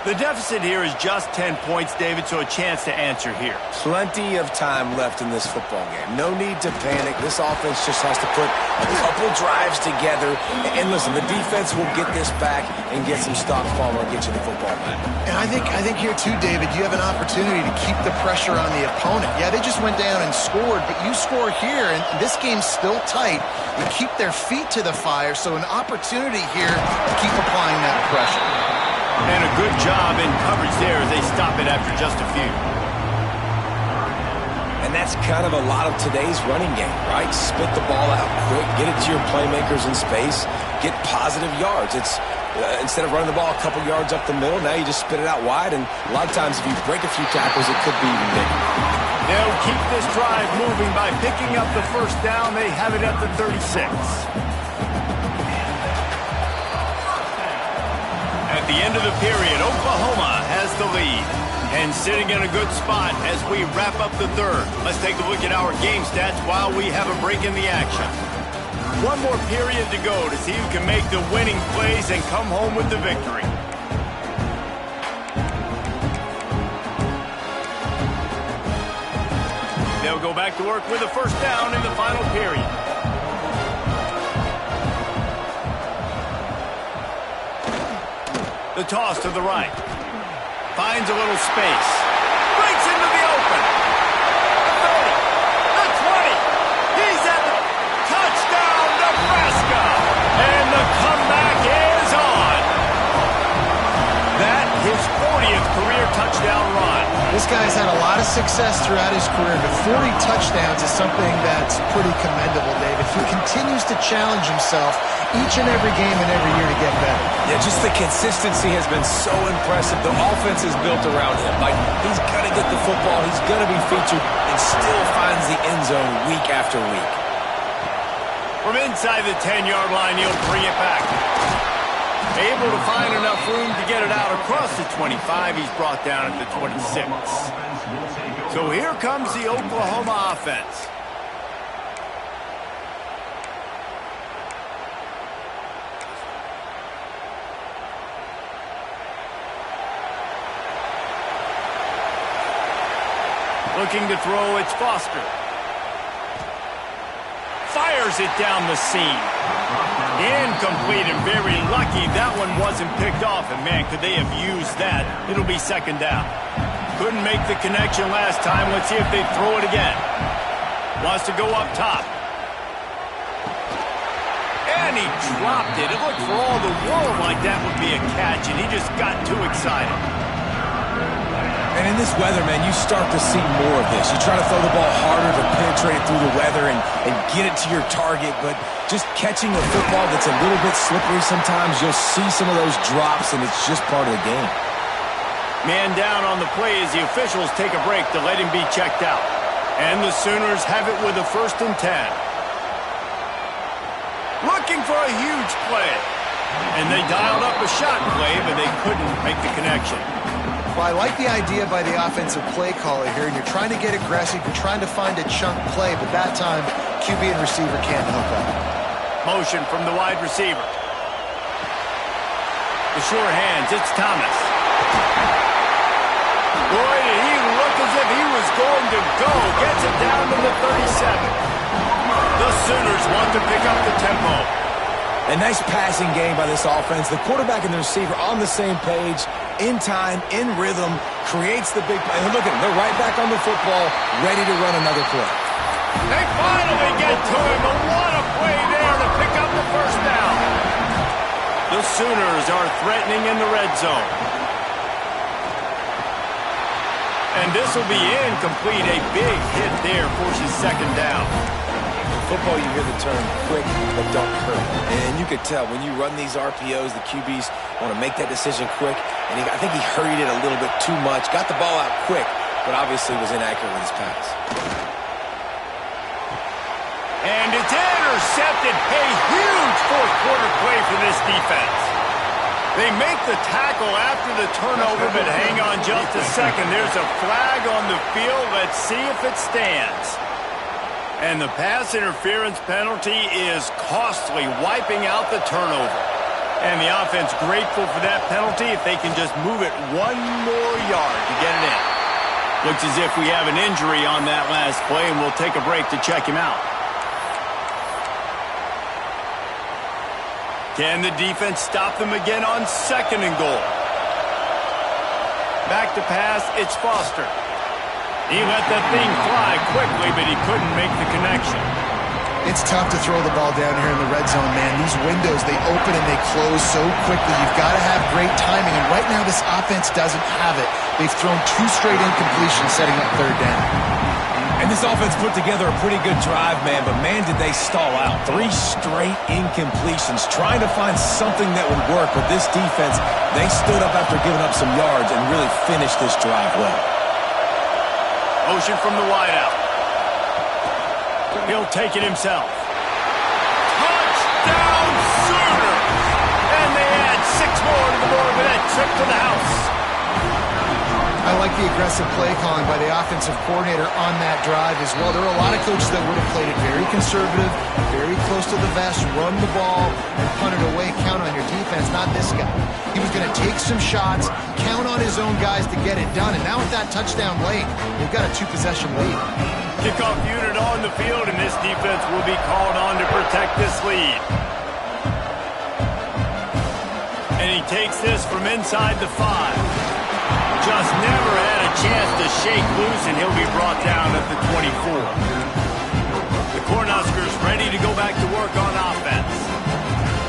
The deficit here is just 10 points, David, so a chance to answer here. Plenty of time left in this football game. No need to panic. This offense just has to put a couple drives together. And listen, the defense will get this back and get some stops, Palmer, and get you the football back. And I think here too, David, you have an opportunity to keep the pressure on the opponent. Yeah, they just went down and scored, but you score here, and this game's still tight. You keep their feet to the fire, so an opportunity here to keep applying that pressure. And a good job in coverage there as they stop it after just a few. And that's kind of a lot of today's running game, right? Spit the ball out quick, get it to your playmakers in space, get positive yards. It's instead of running the ball a couple yards up the middle, now you just spit it out wide, and a lot of times if you break a few tackles, it could be even bigger. They'll keep this drive moving by picking up the first down. They have it at the 36. At the end of the period, Oklahoma has the lead. And sitting in a good spot as we wrap up the third. Let's take a look at our game stats while we have a break in the action. One more period to go to see who can make the winning plays and come home with the victory. They'll go back to work with a first down in the final period. The toss to the right. Finds a little space. Breaks into the open. The 30. The 20. He's at the touchdown, Nebraska. And the comeback is on. That his 40th career touchdown run. This guy's had a lot of success throughout his career, but 40 touchdowns is something that's pretty commendable, David. He continues to challenge himself each and every game and every year to get better. Yeah, just the consistency has been so impressive. The offense is built around him. Like, he's going to get the football, he's going to be featured, and still finds the end zone week after week. From inside the 10-yard line, he'll bring it back. Able to find enough room to get it out across the 25. He's brought down at the 26. So here comes the Oklahoma offense. Looking to throw, it's Foster. Fires it down the seam. Incomplete and very lucky that one wasn't picked off. And man, could they have used that? It'll be second down. Couldn't make the connection last time. Let's see if they throw it again. Wants to go up top. And he dropped it. It looked for all the world like that would be a catch, and he just got too excited. And in this weather, man, you start to see more of this. You try to throw the ball harder to penetrate it through the weather and get it to your target, but just catching a football that's a little bit slippery sometimes, you'll see some of those drops, and it's just part of the game. Man down on the play as the officials take a break to let him be checked out. And the Sooners have it with a 1st and 10. Looking for a huge play. And they dialed up a shot play, but they couldn't make the connection. Well, I like the idea by the offensive play caller here, and you're trying to get aggressive, you're trying to find a chunk play, but that time, QB and receiver can't hook up. Motion from the wide receiver. The sure hands, it's Thomas. Boy, did he look as if he was going to go. Gets it down to the 37. The Sooners want to pick up the tempo. A nice passing game by this offense. The quarterback and the receiver on the same page, in time, in rhythm, creates the big play. Look at them. They're right back on the football, ready to run another play. They finally get to him, but what a play there to pick up the first down. The Sooners are threatening in the red zone. And this will be incomplete. A big hit there forces second down. In football, you hear the term quick but don't hurry. And you could tell when you run these RPOs, the QBs want to make that decision quick. And I think he hurried it a little bit too much. Got the ball out quick, but obviously was inaccurate with his pass. And it's intercepted. A huge fourth quarter play for this defense. They make the tackle after the turnover, but hang on just a second. There's a flag on the field. Let's see if it stands. And the pass interference penalty is costly, wiping out the turnover. And the offense grateful for that penalty if they can just move it one more yard to get it in. Looks as if we have an injury on that last play, and we'll take a break to check him out. Can the defense stop them again on 2nd and goal? Back to pass, it's Foster. He let that thing fly quickly, but he couldn't make the connection. It's tough to throw the ball down here in the red zone, man. These windows, they open and they close so quickly. You've got to have great timing, and right now this offense doesn't have it. They've thrown 2 straight incompletions setting up 3rd down. And this offense put together a pretty good drive, man, but man, did they stall out. 3 straight incompletions, trying to find something that would work. But this defense, they stood up after giving up some yards and really finished this drive well. Motion from the wideout. He'll take it himself. Touchdown Sooners! And they add 6 more to the board with that trip to the house. I like the aggressive play calling by the offensive coordinator on that drive as well. There are a lot of coaches that would have played it very conservative, very close to the vest, run the ball, and punt it away, count on your defense. Not this guy. He was going to take some shots, count on his own guys to get it done, and now with that touchdown late, they've got a 2-possession lead. Kickoff unit on the field, and this defense will be called on to protect this lead. And he takes this from inside the 5. Just never had a chance to shake loose, and he'll be brought down at the 24. The Cornhuskers ready to go back to work on offense.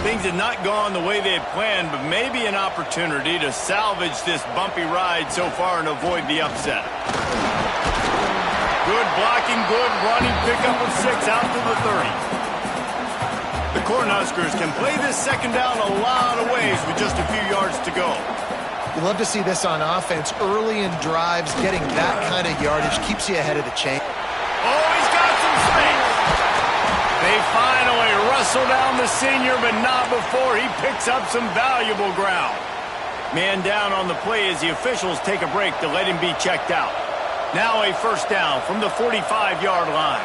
Things had not gone the way they had planned, but maybe an opportunity to salvage this bumpy ride so far and avoid the upset. Good blocking, good running, pickup of 6 out to the 30. The Cornhuskers can play this 2nd down a lot of ways with just a few yards to go. You love to see this on offense. Early in drives, getting that kind of yardage keeps you ahead of the chain. Oh, he's got some space. They finally wrestle down the senior, but not before he picks up some valuable ground. Man down on the play as the officials take a break to let him be checked out. Now a 1st down from the 45-yard line.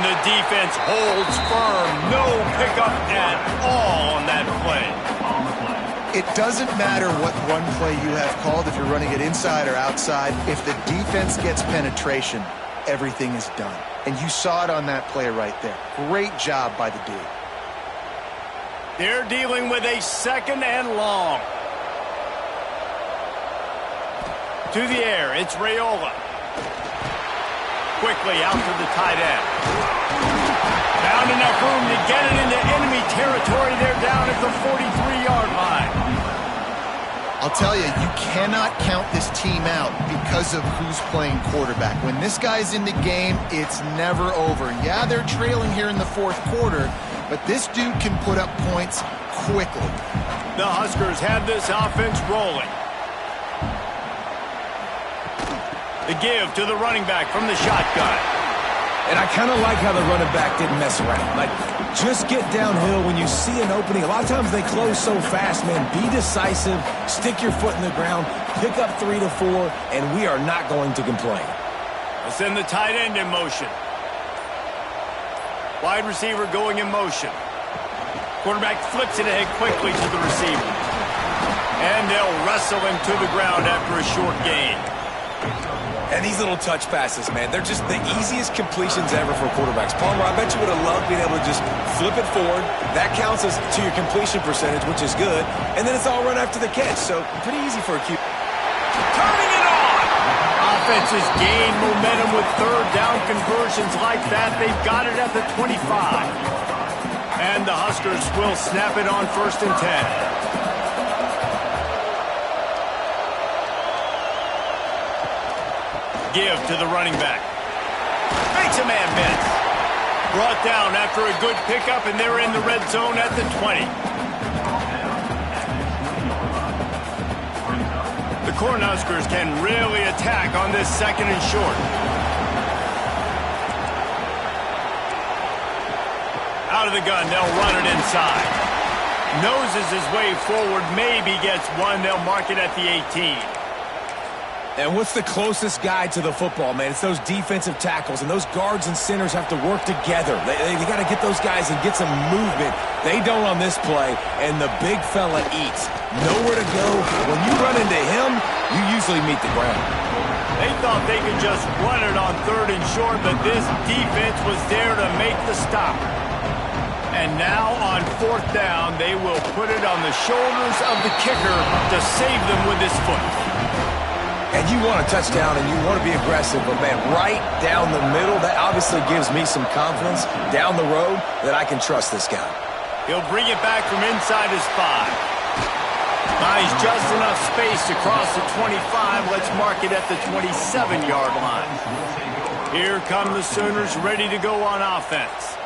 The defense holds firm. No pickup at all on that play. It doesn't matter what run play you have called, if you're running it inside or outside. If the defense gets penetration, everything is done. And you saw it on that play right there. Great job by the D. They're dealing with a 2nd and long. To the air, it's Raiola. Quickly out to the tight end. Found enough room to get it into enemy territory. They're down at the 43-yard line. I'll tell you, you cannot count this team out because of who's playing quarterback. When this guy's in the game, it's never over. Yeah, they're trailing here in the 4th quarter, but this dude can put up points quickly. The Huskers have this offense rolling. The give to the running back from the shotgun. And I kind of like how the running back didn't mess around. Like, just get downhill when you see an opening. A lot of times they close so fast, man. Be decisive, stick your foot in the ground, pick up 3 to 4, and we are not going to complain. We'll send the tight end in motion. Wide receiver going in motion. Quarterback flips it ahead quickly to the receiver. And they'll wrestle him to the ground after a short gain. And these little touch passes, man, they're just the easiest completions ever for quarterbacks. Palmer, I bet you would have loved being able to just flip it forward. That counts as to your completion percentage, which is good. And then it's all run after the catch, so pretty easy for a QB. Turning it on! Offenses gain momentum with 3rd down conversions like that. They've got it at the 25. And the Huskers will snap it on 1st and 10. give to the running back. Makes a man miss. Brought down after a good pickup, and they're in the red zone at the 20. The Cornhuskers can really attack on this 2nd and short. Out of the gun, they'll run it inside. Noses his way forward, maybe gets one. They'll mark it at the 18. And what's the closest guy to the football, man? It's those defensive tackles, and those guards and centers have to work together. They got to get those guys and get some movement. They don't on this play, and the big fella eats. Nowhere to go. When you run into him, you usually meet the ground. They thought they could just run it on 3rd and short, but this defense was there to make the stop. And now on 4th down, they will put it on the shoulders of the kicker to save them with his foot. And you want a touchdown and you want to be aggressive, but man, right down the middle, that obviously gives me some confidence down the road that I can trust this guy. He'll bring it back from inside his 5. Buys just enough space to cross the 25. Let's mark it at the 27-yard line. Here come the Sooners ready to go on offense.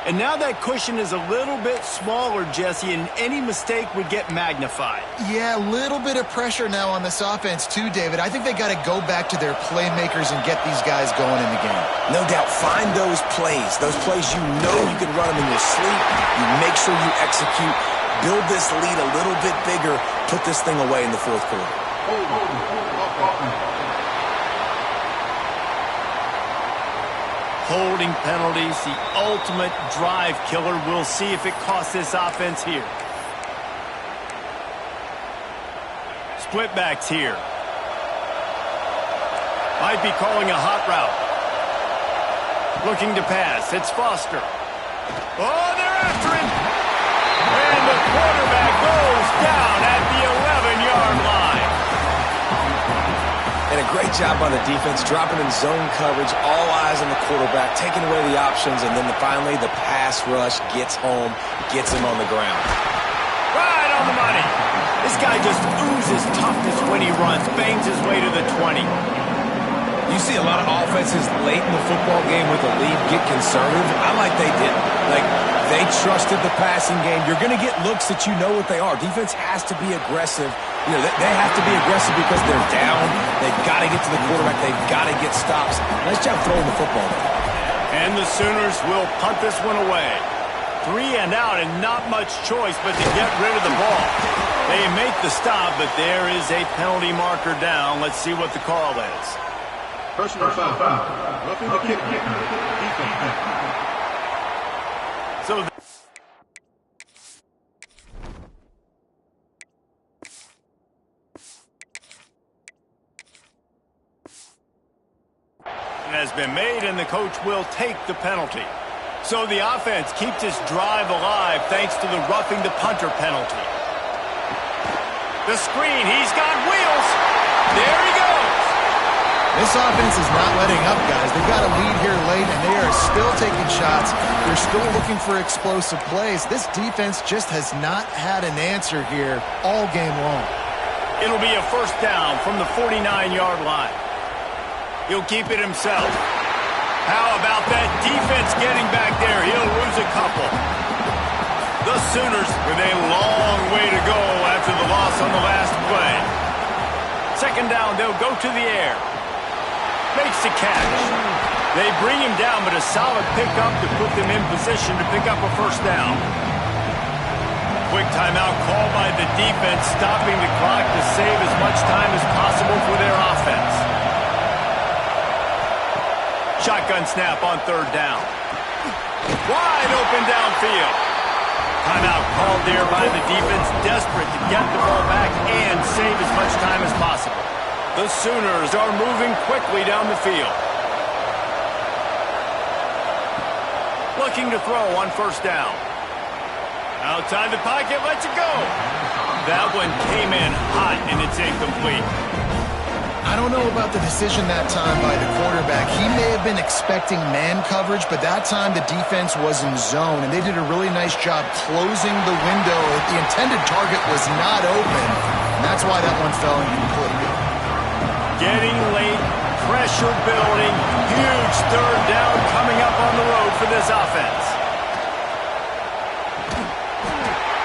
And now that cushion is a little bit smaller, Jesse, and any mistake would get magnified. Yeah, a little bit of pressure now on this offense too, David. I think they got to go back to their playmakers and get these guys going in the game. No doubt, find those plays you know you can run them in your sleep. You make sure you execute, build this lead a little bit bigger, put this thing away in the 4th quarter. Holding penalties, the ultimate drive killer. We'll see if it costs this offense here. Split backs here. Might be calling a hot route. Looking to pass. It's Foster. Oh, they're after him. And the quarterback goes down at the 11-yard line. And a great job on the defense, dropping in zone coverage, all eyes on the quarterback, taking away the options, and then finally the pass rush gets home, gets him on the ground. Right on the money. This guy just oozes toughness when he runs, bangs his way to the 20. You see a lot of offenses late in the football game with a lead get conservative. I like they didn't. Like, they trusted the passing game. You're going to get looks that you know what they are. Defense has to be aggressive. You know, they have to be aggressive because they're down. They've got to get to the quarterback. They've got to get stops. Nice job throwing the football there. And the Sooners will punt this one away. 3 and out and not much choice but to get rid of the ball. They make the stop, but there is a penalty marker down. Let's see what the call is. Personal foul. Roughing the kick. Defense. So has been made, and the coach will take the penalty. So the offense keeps this drive alive thanks to the roughing the punter penalty. The screen, he's got wheels. There he goes. This offense is not letting up, guys. They've got a lead here late, and they are still taking shots. They're still looking for explosive plays. This defense just has not had an answer here all game long. It'll be a 1st down from the 49-yard line. He'll keep it himself. How about that defense getting back there? He'll lose a couple. The Sooners with a long way to go after the loss on the last play. 2nd down, they'll go to the air. Makes the catch. They bring him down, but a solid pickup to put them in position to pick up a 1st down. Quick timeout call by the defense, stopping the clock to save as much time as possible for their offense. Shotgun snap on 3rd down. Wide open downfield. Timeout called there by the defense, desperate to get the ball back and save as much time as possible. The Sooners are moving quickly down the field. Looking to throw on 1st down. Outside the pocket, lets it go. That one came in hot, and it's incomplete. I don't know about the decision that time by the quarterback. He may have been expecting man coverage, but that time the defense was in zone, and they did a really nice job closing the window. The intended target was not open, and that's why that one fell incomplete. Getting late, pressure building. Huge third down coming up on the road for this offense.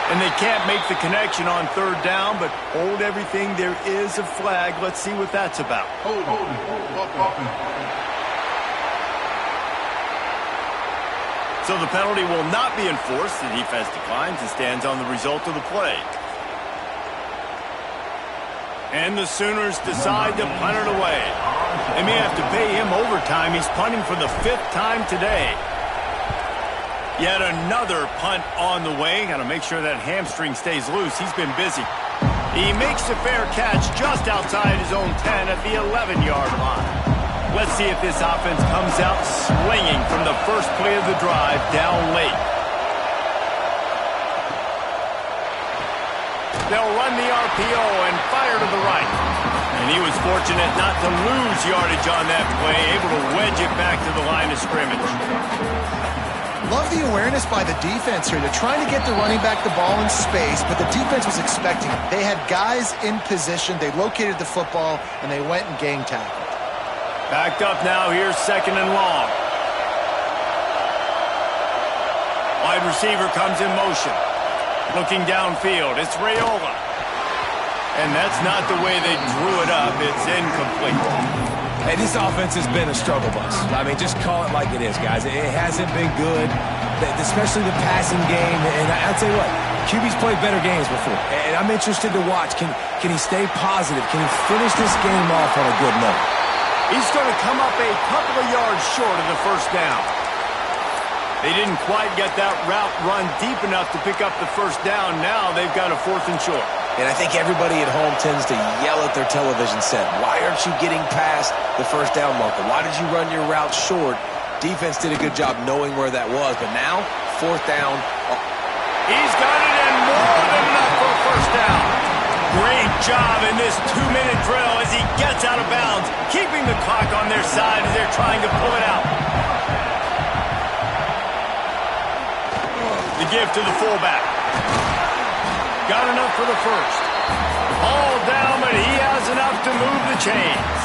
And they can't make the connection on third down, but hold everything. There is a flag. Let's see what that's about. Hold. So the penalty will not be enforced. The defense declines and stands on the result of the play. And the Sooners decide to punt it away. They may have to pay him overtime. He's punting for the 5th time today. Yet another punt on the way. Got to make sure that hamstring stays loose. He's been busy. He makes a fair catch just outside his own 10 at the 11-yard line. Let's see if this offense comes out swinging from the first play of the drive down late. They'll run the RPO and fire to the right. And he was fortunate not to lose yardage on that play, able to wedge it back to the line of scrimmage. Love the awareness by the defense here. They're trying to get the running back the ball in space, but the defense was expecting it. They had guys in position. They located the football, and they went and gang tackled. Backed up now. Here's 2nd and long. Wide receiver comes in motion. Looking downfield. It's Raiola. And that's not the way they drew it up. It's incomplete. Hey, this offense has been a struggle bus. I mean, just call it like it is, guys. It hasn't been good, especially the passing game. And I'll tell you what, QB's played better games before. And I'm interested to watch. Can he stay positive? Can he finish this game off on a good note? He's going to come up a couple of yards short of the first down. They didn't quite get that route run deep enough to pick up the first down. Now they've got a 4th and short. And I think everybody at home tends to yell at their television set. Why aren't you getting past the first down marker? Why did you run your route short? Defense did a good job knowing where that was. But now, 4th down. He's got it in more than enough for a first down. Great job in this 2-minute drill as he gets out of bounds, keeping the clock on their side as they're trying to pull it out. The give to the fullback. Got enough for the first. All down, but he has enough to move the chains.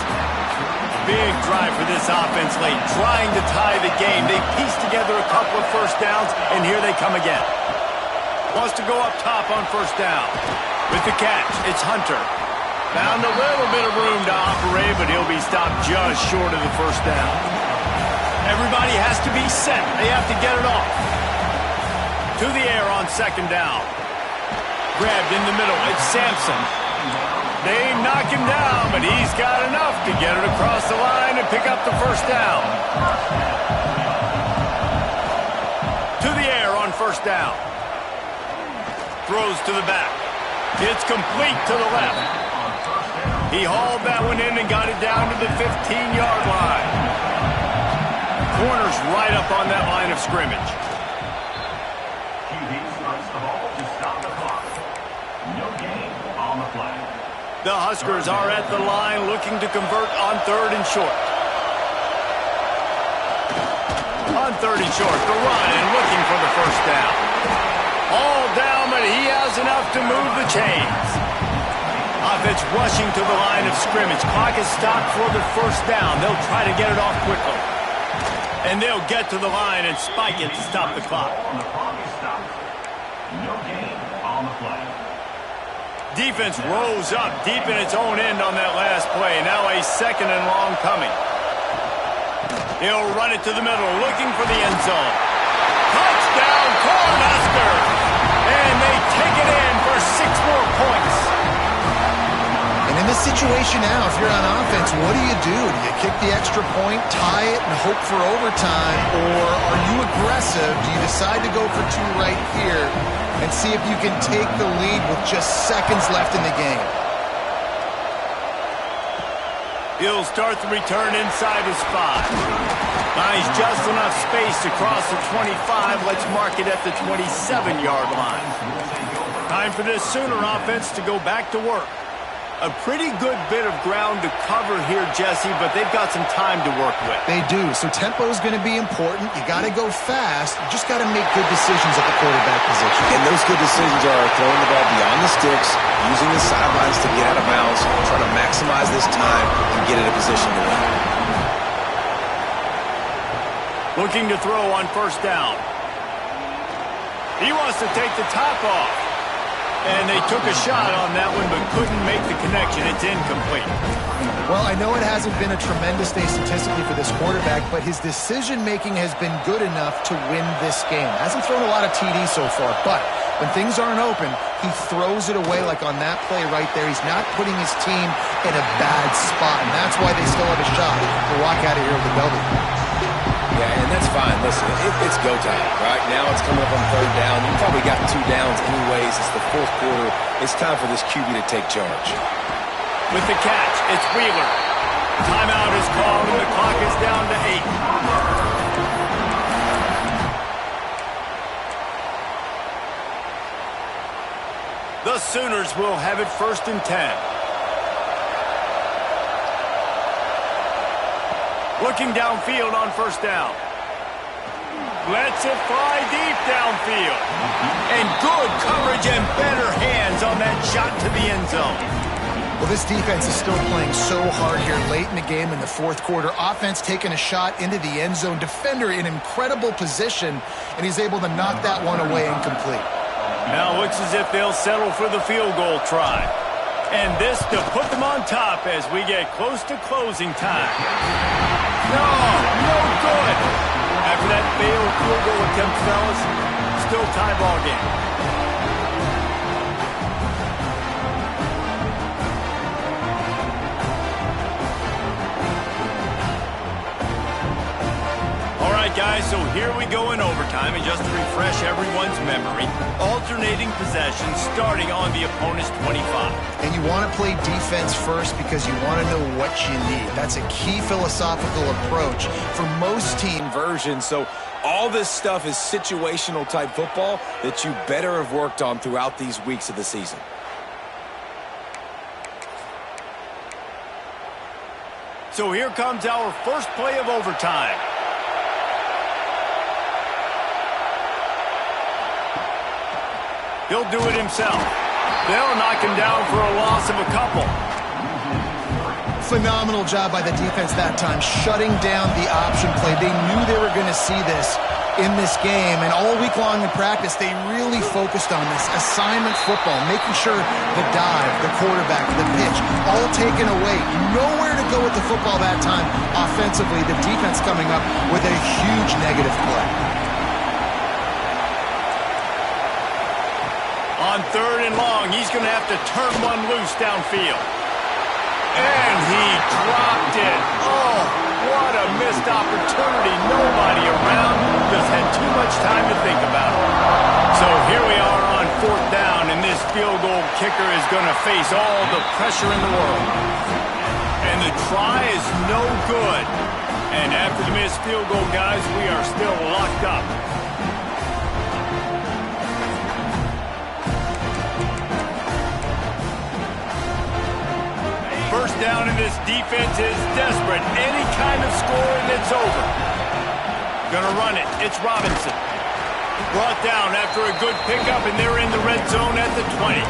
Big drive for this offense late, trying to tie the game. They pieced together a couple of first downs, and here they come again. Wants to go up top on first down. With the catch, it's Hunter. Found a little bit of room to operate, but he'll be stopped just short of the first down. Everybody has to be set. They have to get it off. To the air on 2nd down. Grabbed in the middle. It's Sampson. They knock him down, but he's got enough to get it across the line and pick up the first down. To the air on first down. Throws to the back. It's complete to the left. He hauled that one in and got it down to the 15-yard line. Corner's right up on that line of scrimmage. The Huskers are at the line looking to convert on 3rd and short. On 3rd and short, the run and looking for the first down. All down, but he has enough to move the chains. Offense rushing to the line of scrimmage. Clock is stopped for the first down. They'll try to get it off quickly. And they'll get to the line and spike it to stop the clock. No gain on the play. Defense rose up deep in its own end on that last play. Now a 2nd and long coming. He'll run it to the middle, looking for the end zone. Touchdown, Cornhuskers! And they take it in for 6 more points. And in this situation now, if you're on offense, what do? Do you kick the extra point, tie it, and hope for overtime? Or are you aggressive? Do you decide to go for 2 right here and see if you can take the lead with just seconds left in the game? He'll start the return inside his 5. Finds just enough space to cross the 25. Let's mark it at the 27-yard line. Time for this Sooner offense to go back to work. A pretty good bit of ground to cover here, Jesse, but they've got some time to work with. They do. So tempo is going to be important. You got to go fast. You just got to make good decisions at the quarterback position. And those good decisions are throwing the ball beyond the sticks, using the sidelines to get out of bounds, trying to maximize this time and get in a position to win. Looking to throw on first down. He wants to take the top off. And they took a shot on that one, but couldn't make the connection. It's incomplete. Well, I know it hasn't been a tremendous day statistically for this quarterback, but his decision-making has been good enough to win this game. Hasn't thrown a lot of TDs so far, but when things aren't open, he throws it away like on that play right there. He's not putting his team in a bad spot, and that's why they still have a shot to walk out of here with a W. Yeah, and that's fine. Listen, it's go time, right? Now it's coming up on third down. You probably got 2 downs anyways. It's the fourth quarter. It's time for this QB to take charge. With the catch, it's Wheeler. Timeout is called, and the clock is down to 8. The Sooners will have it 1st and 10. Looking downfield on first down. Lets it fly deep downfield. And good coverage and better hands on that shot to the end zone. Well, this defense is still playing so hard here late in the game in the fourth quarter. Offense taking a shot into the end zone. Defender in incredible position, and he's able to knock that one away incomplete. Now looks as if they'll settle for the field goal try. And this to put them on top as we get close to closing time. No good. After that failed field goal attempt, fellas, still tie ball game. Guys, so here we go in overtime, and just to refresh everyone's memory, alternating possessions starting on the opponent's 25. And you want to play defense first because you want to know what you need. That's a key philosophical approach for most team versions. So all this stuff is situational type football that you better have worked on throughout these weeks of the season. So here comes our first play of overtime. He'll do it himself. They'll knock him down for a loss of a couple. Phenomenal job by the defense that time, shutting down the option play. They knew they were going to see this in this game, and all week long in practice, they really focused on this assignment football, making sure the dive, the quarterback, the pitch, all taken away. Nowhere to go with the football that time offensively. The defense coming up with a huge negative play. On 3rd and long, he's going to have to turn one loose downfield. And he dropped it. Oh, what a missed opportunity. Nobody around. Just had too much time to think about it. So here we are on 4th down, and this field goal kicker is going to face all the pressure in the world. And the try is no good. And after the missed field goal, guys, we are still locked up. First down, and this defense is desperate. Any kind of score, and it's over. Gonna run it. It's Robinson. Brought down after a good pickup, and they're in the red zone at the 20.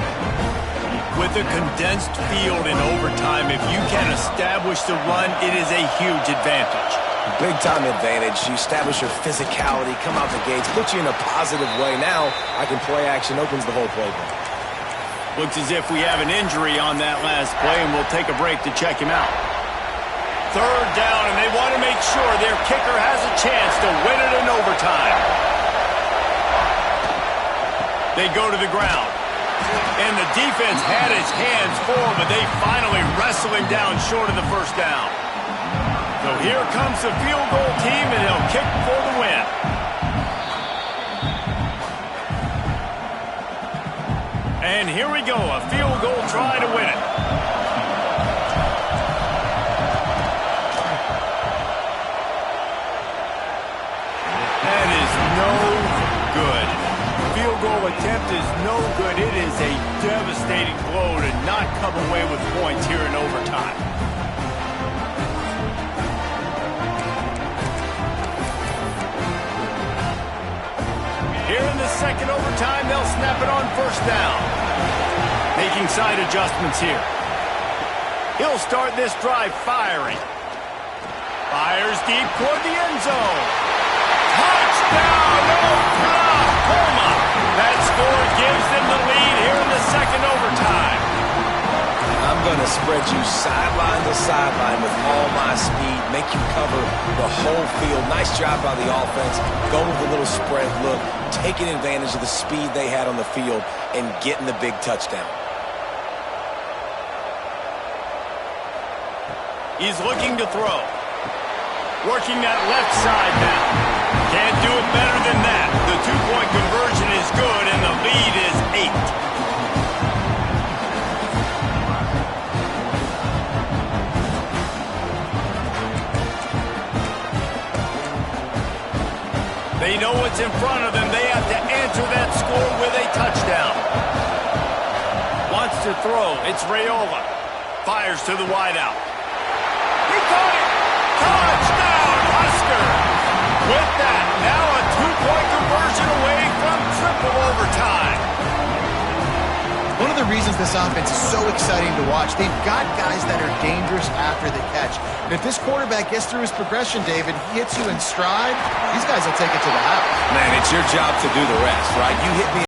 With a condensed field in overtime, if you can establish the run, it is a huge advantage. Big-time advantage. You establish your physicality, come out the gates, put you in a positive way. Now, I can play action, opens the whole playbook. Looks as if we have an injury on that last play, and we'll take a break to check him out. 3rd down, and they want to make sure their kicker has a chance to win it in overtime. They go to the ground. And the defense had his hands full, but they finally wrestle him down short of the first down. So here comes the field goal team, and they'll kick for the win. And here we go, a field goal try to win it. That is no good. Field goal field goal attempt is no good. It is a devastating blow to not come away with points here in overtime. Here in the second overtime, they'll snap it on first down. Making side adjustments here. He'll start this drive firing. Fires deep toward the end zone. Touchdown, Oklahoma! That score gives them the lead here in the second overtime. I'm going to spread you sideline to sideline with all my speed, make you cover the whole field. Nice job by the offense, going with a little spread look, taking advantage of the speed they had on the field and getting the big touchdown. He's looking to throw. Working that left side now. Can't do it better than that. The two-point conversion is good, and the lead is 8. They know what's in front of them. They have to answer that score with a touchdown. Wants to throw. It's Raiola. Fires to the wideout. He caught it! Touchdown, Husker! With that, now a two-point conversion away from triple overtime. One of the reasons this offense is so exciting to watch, they've got guys that are dangerous after the catch. And if this quarterback gets through his progression, David, he hits you in stride, these guys will take it to the house. Man, it's your job to do the rest, right? You hit me